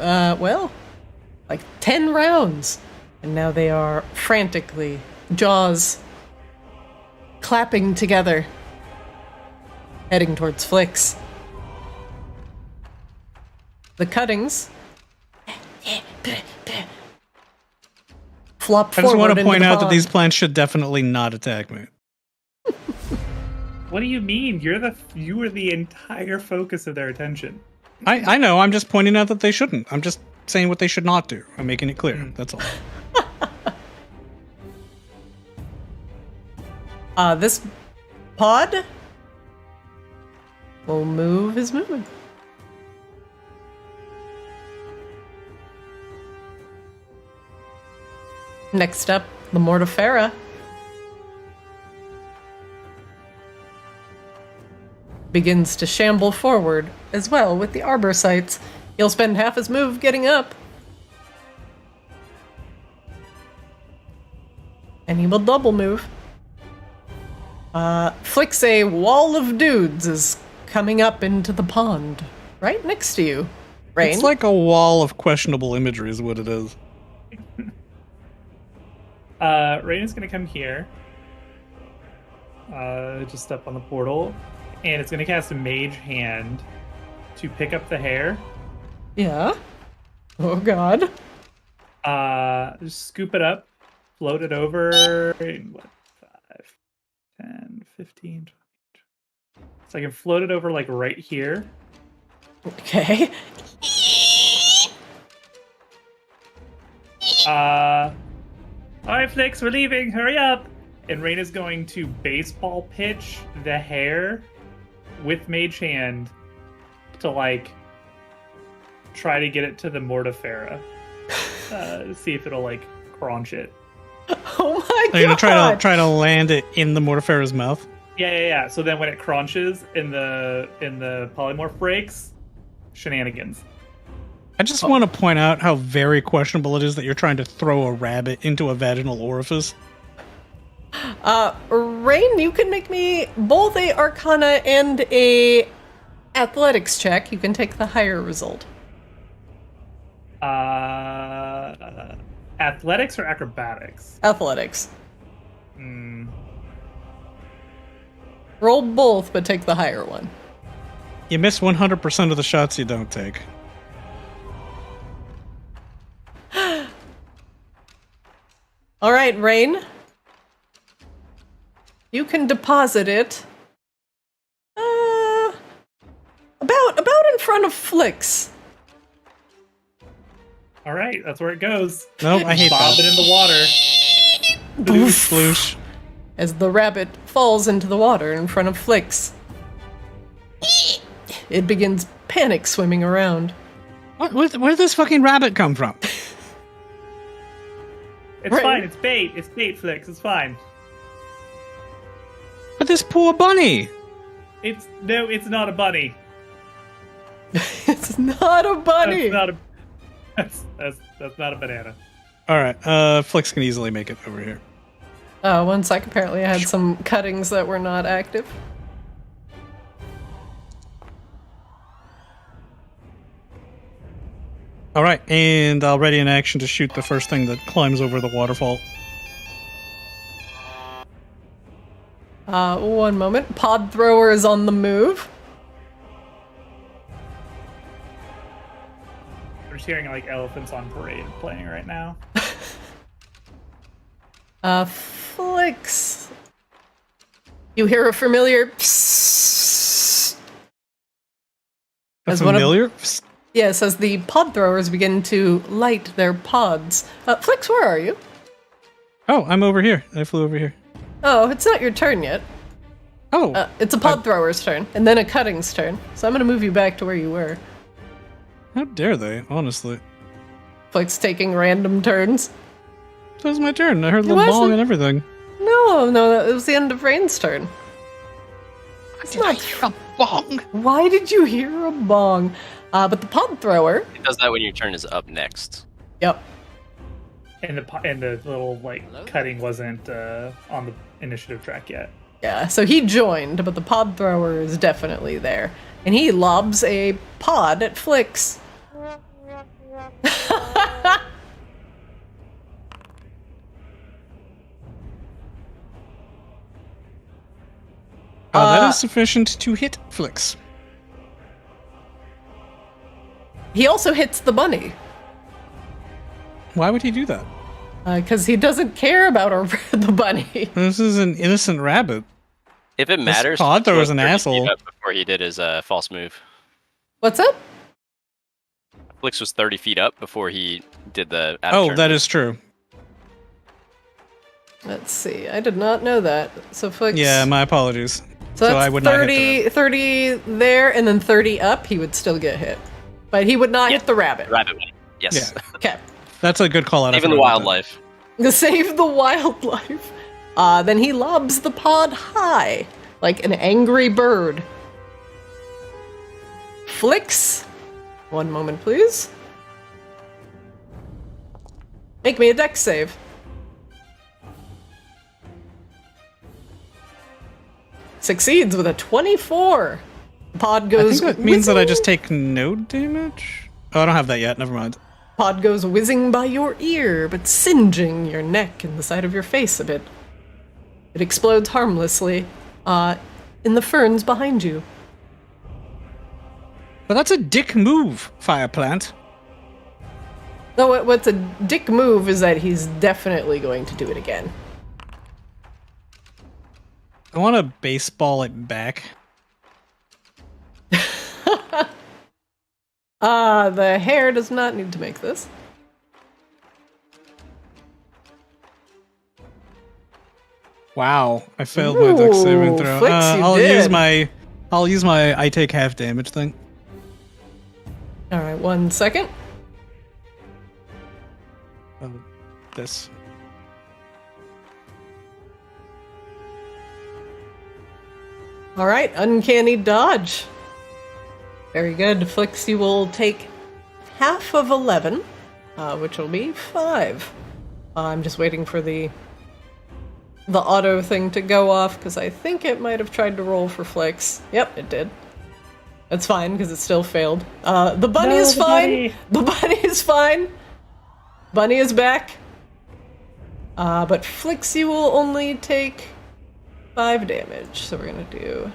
like 10 rounds. And now they are frantically, jaws clapping together, heading towards Flicks. The cuttings flop forward. I just want to point out that pond. these plants should definitely not attack me. What do you mean? You were the entire focus of their attention. I know, I'm just pointing out that they shouldn't. I'm just saying what they should not do. I'm making it clear. That's all. This pod will move his movement. Next up, the Mortifera. Begins to shamble forward as well with the arbor sites. He'll spend half his move getting up. And he will double move. Flicks a wall of dudes is coming up into the pond right next to you. Rain. It's like a wall of questionable imagery is what it is. Rain is going to come here. Just step on the portal. And it's going to cast a Mage Hand to pick up the hair. Yeah. Oh, God. Just scoop it up, float it over. 5, 10, 15, 20. So I can float it over, like, right here. Okay. Alright, Flix, we're leaving. Hurry up. And Rain is going to baseball pitch the hair with Mage Hand to, like, try to get it to the Mortifera. See if it'll, like, crunch it. Oh my God! Are you gonna try to land it in the Mortifera's mouth? Yeah. So then when it crunches in the polymorph breaks, shenanigans. I just want to point out how very questionable it is that you're trying to throw a rabbit into a vaginal orifice. Rain, you can make me both a Arcana and a Athletics check. You can take the higher result. Athletics or acrobatics? Athletics. Roll both, but take the higher one. You miss 100% of the shots you don't take. All right, Rain. You can deposit it about in front of Flix. All right, that's where it goes. Nope, I hate Bob that. it in the water. Sploosh. As the rabbit falls into the water in front of Flix. It begins panic swimming around. Where did this fucking rabbit come from? It's Right. fine. It's bait. It's bait, Flix. It's fine. But this poor bunny. It's not a bunny. It's not a bunny. That's not a. That's not a banana. All right, Flix can easily make it over here. Oh, 1 sec. Apparently, I had some cuttings that were not active. All right, and I'll ready an action to shoot the first thing that climbs over the waterfall. 1 moment. Pod thrower is on the move. We're just hearing like elephants on parade playing right now. Flix. You hear a familiar psst. That's As one of- familiar? Yes, as the pod throwers begin to light their pods. Flix, where are you? Oh, I'm over here. I flew over here. Oh, it's not your turn yet. Oh, It's a pod thrower's turn, and then a cutting's turn. So I'm gonna move you back to where you were. how dare they, honestly. Flix taking random turns. That was my turn. I heard the wasn't. bong and everything. No, it was the end of Rain's turn. It's not a bong? Why did you hear a bong? But the pod thrower. It does that when your turn is up next. Yep. And the little like cutting wasn't on the initiative track yet. Yeah, so he joined, but the pod thrower is definitely there. And he lobs a pod at Flix. That is sufficient to hit Flix. He also hits the bunny. Why would he do that? Because he doesn't care about the bunny. This is an innocent rabbit. If it matters, pod thrower was an 30 feet asshole. up before he did his false move. What's up? Flix was 30 feet up before he did the. Oh, that is true. Let's see. I did not know that. So Flix. Yeah, my apologies. So that's I would not hit 30, the 30 there, and then 30 up. He would still get hit, but he would not hit the rabbit. Rabbit one. Yes. Yeah. Okay. That's a good call out. I Even the forgot about that. wildlife. To save the wildlife. Then he lobs the pod high, like an angry bird. Flix. 1 moment, please. Make me a dex save. Succeeds with a 24. Pod I goes. think that means that I whizzing. just take no damage. Oh, I don't have that yet. Never mind. Pod goes whizzing by your ear, but singeing your neck and the side of your face a bit. It explodes harmlessly, in the ferns behind you. Well, that's a dick move, Fire Plant. No, what's a dick move is that he's definitely going to do it again. I want to baseball it back. The hair does not need to make this. Wow, I failed my dex saving throw. Flix, I'll use my I take half damage thing. All right, 1 second. This. All right, uncanny dodge. Very good. Flix, you will take half of 11, which will be 5. I'm just waiting for the auto thing to go off, because I think it might have tried to roll for Flix. Yep, it did. That's fine, because it still failed. The bunny is fine. The bunny is fine. Bunny is back. But Flix, you will only take 5 damage. So we're gonna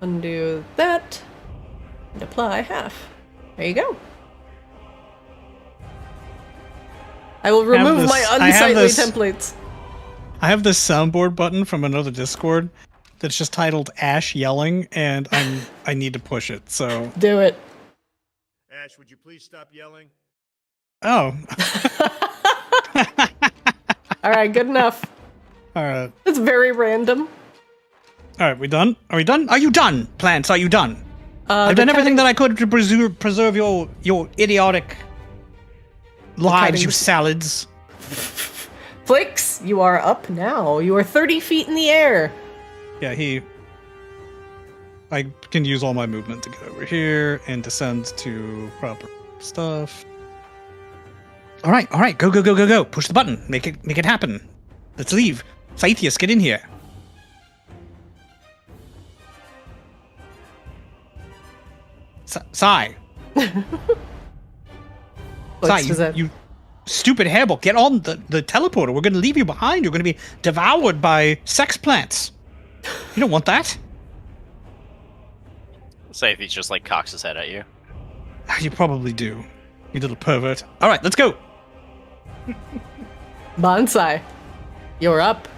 undo that and apply half. There you go. I will remove my unsightly templates. I have this soundboard button from another Discord that's just titled Ash yelling, and I need to push it, so do it. Ash, would you please stop yelling? Oh. Alright, good enough. Alright. It's very random. Alright, we done? Are we done? Are you done, Plants? Are you done? I've done everything that I could to preserve your idiotic lives, you salads. Flix, you are up now. You are 30 feet in the air. Yeah, I can use all my movement to get over here and descend to proper stuff. All right, go. Push the button. Make it happen. Let's leave. Scythius, get in here. Sai. Sai, you stupid hairball, get on the teleporter. We're going to leave you behind. You're going to be devoured by sex plants. You don't want that. Say if he just like cocks his head at you. You probably do, you little pervert. All right, let's go. Bonsai, you're up.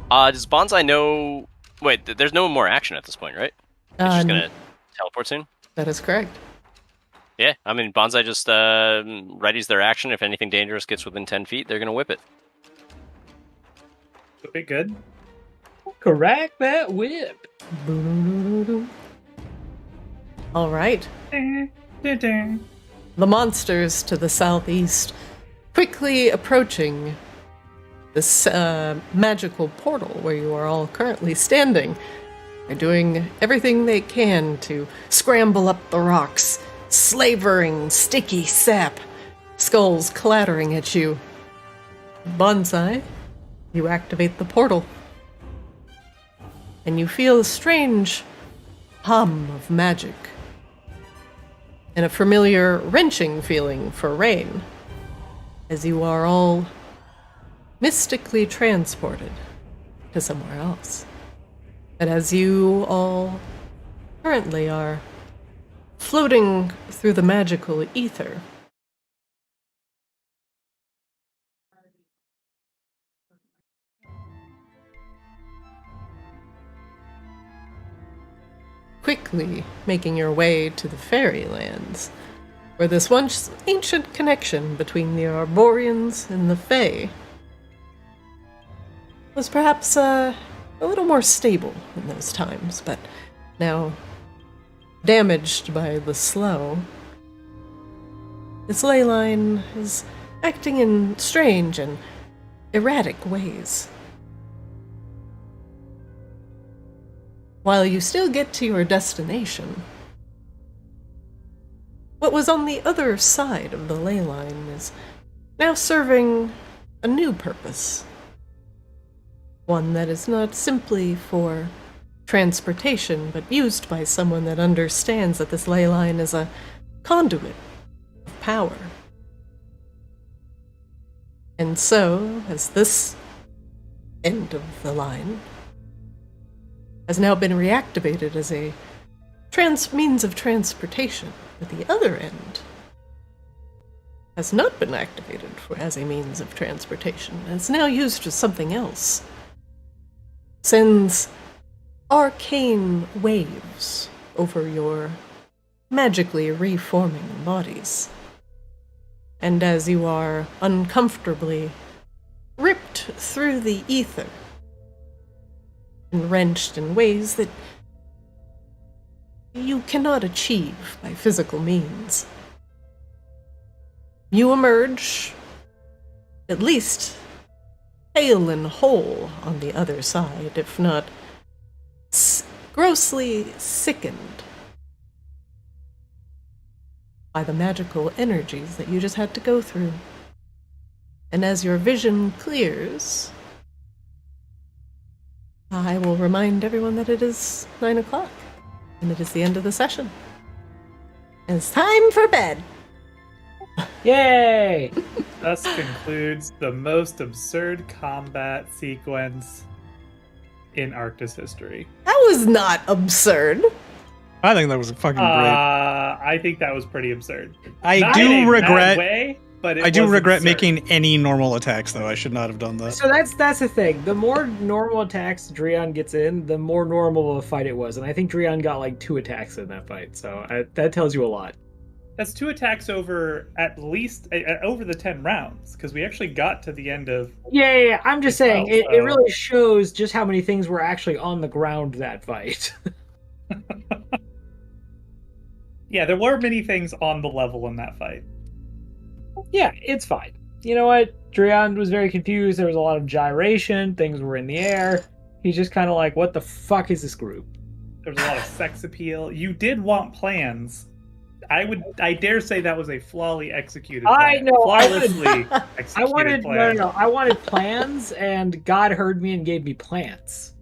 Does Bonsai know... Wait, there's no more action at this point, right? It's just going to teleport soon? That is correct. Yeah, I mean, Bonsai just readies their action. If anything dangerous gets within 10 feet, they're going to whip it. Okay, good. Crack that whip. All right. The monsters to the southeast, quickly approaching this magical portal where you are all currently standing. They're doing everything they can to scramble up the rocks, slavering sticky sap, skulls clattering at you. Bonsai, you activate the portal, and you feel a strange hum of magic, and a familiar wrenching feeling for Rain, as you are all mystically transported to somewhere else. But as you all currently are floating through the magical ether, quickly making your way to the fairylands, where this once ancient connection between the Arboreans and the Fae was perhaps a little more stable in those times, but now damaged by the slow. This ley line is acting in strange and erratic ways. While you still get to your destination, what was on the other side of the ley line is now serving a new purpose. One that is not simply for transportation, but used by someone that understands that this ley line is a conduit power. And so, as this end of the line has now been reactivated as a means of transportation, but the other end has not been activated as a means of transportation. It's now used for something else. Sends arcane waves over your magically reforming bodies. And as you are uncomfortably ripped through the ether and wrenched in ways that you cannot achieve by physical means, you emerge, at least, hale and whole on the other side, if not grossly sickened by the magical energies that you just had to go through. And as your vision clears, I will remind everyone that it is 9 o'clock, and it is the end of the session. And it's time for bed. Yay! Thus concludes the most absurd combat sequence in Arctis history. That was not absurd. I think that was fucking great. I think that was pretty absurd. I Not do in a regret. bad way, but I do was regret absurd. making any normal attacks, though. I should not have done that. So that's the thing. The more normal attacks Dreon gets in, the more normal of a fight it was. And I think Dreon got like 2 attacks in that fight. So that tells you a lot. That's 2 attacks over at least over the 10 rounds, because we actually got to the end of. Yeah. I'm just saying, Well, it really shows just how many things were actually on the ground that fight. Yeah, there were many things on the level in that fight. Yeah, it's fine. You know what? Dreon was very confused. There was a lot of gyration. Things were in the air. He's just kind of like, what the fuck is this group? There was a lot of sex appeal. You did want plans. I dare say that was a flawlessly executed plan. I know. Flawlessly executed plan. No. I wanted plans, and God heard me and gave me plants.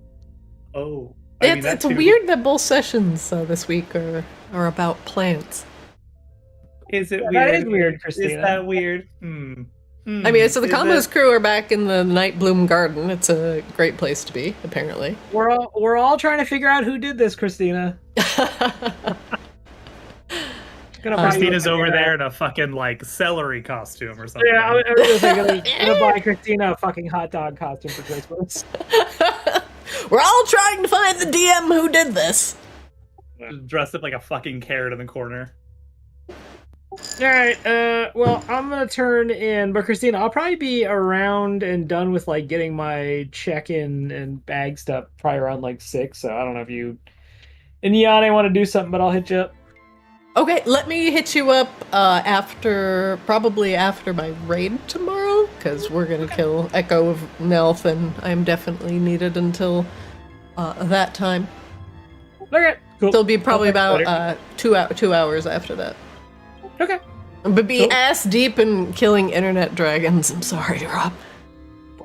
Oh. It's weird that both sessions this week are about plants. Is it weird? That is weird, Christina. Is that weird? I mean, so the Combos crew are back in the Night Bloom Garden. It's a great place to be, apparently. We're all trying to figure out who did this, Christina. Christina's over there in a fucking like celery costume or something. Yeah, I was gonna buy Christina a fucking hot dog costume for Christmas. We're all trying to find the DM who did this. Dressed up like a fucking carrot in the corner. Alright, well, I'm gonna turn in, but Christina, I'll probably be around and done with, like, getting my check-in and bag stuff probably around, like, 6, so I don't know if you and Yane want to do something, but I'll hit you up. Okay, let me hit you up probably after my raid tomorrow, because we're gonna kill Echo of Nelth, and I'm definitely needed until that time. Okay, cool. So it'll be probably about 2 hours after that. Okay. But be Cool. ass deep in killing internet dragons. I'm sorry, Rob.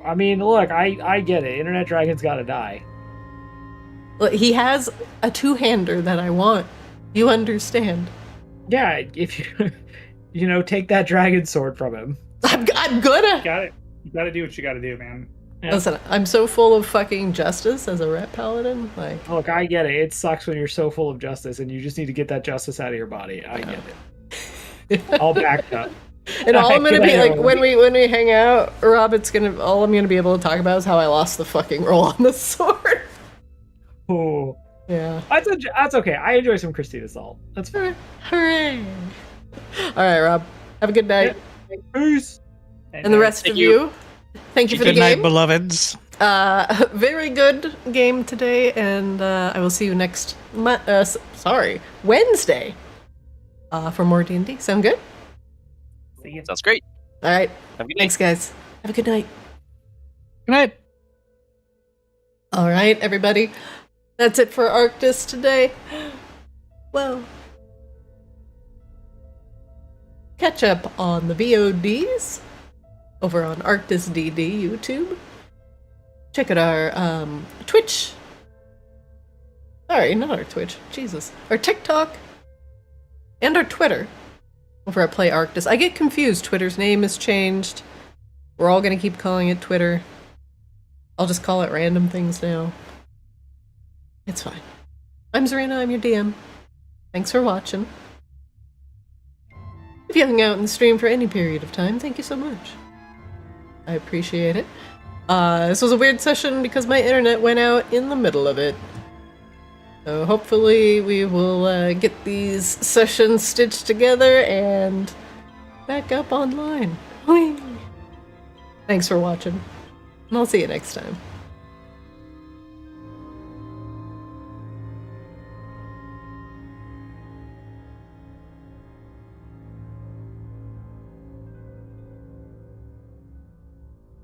I mean, look, I get it. Internet Dragon's gotta die. Look, he has a 2-hander that I want. You understand? Yeah, if you, take that dragon sword from him. I'm gonna. You gotta do what you gotta do, man. Yeah. Listen, I'm so full of fucking justice as a ret paladin. Like, Look, I get it. It sucks when you're so full of justice and you just need to get that justice out of your body. I get it. All backed up. and all I'm gonna be like when we hang out, Rob, all I'm gonna be able to talk about is how I lost the fucking roll on the sword. Oh. Yeah. That's okay. I enjoy some Christina Salt. That's fine. Hooray! All right, Rob. Have a good night. Peace. And the rest of you, thank you for the Good night, game. beloveds. Very good game today, and I will see you next Wednesday for more D&D. Sound good? Sounds great. All right. Have a good night. Thanks, guys. Have a good night. Good night. All right, everybody. That's it for Arctis today. Well, catch up on the VODs over on Arctis DD YouTube. Check out our Twitch. Sorry, not our Twitch. Jesus. Our TikTok and our Twitter over at Play Arctis. I get confused. Twitter's name has changed. We're all gonna keep calling it Twitter. I'll just call it random things now. It's fine. I'm Zarina, I'm your DM. Thanks for watching. If you hung out in the stream for any period of time, thank you so much. I appreciate it. This was a weird session because my internet went out in the middle of it. So hopefully we will get these sessions stitched together and back up online. Whee! Thanks for watching, and I'll see you next time.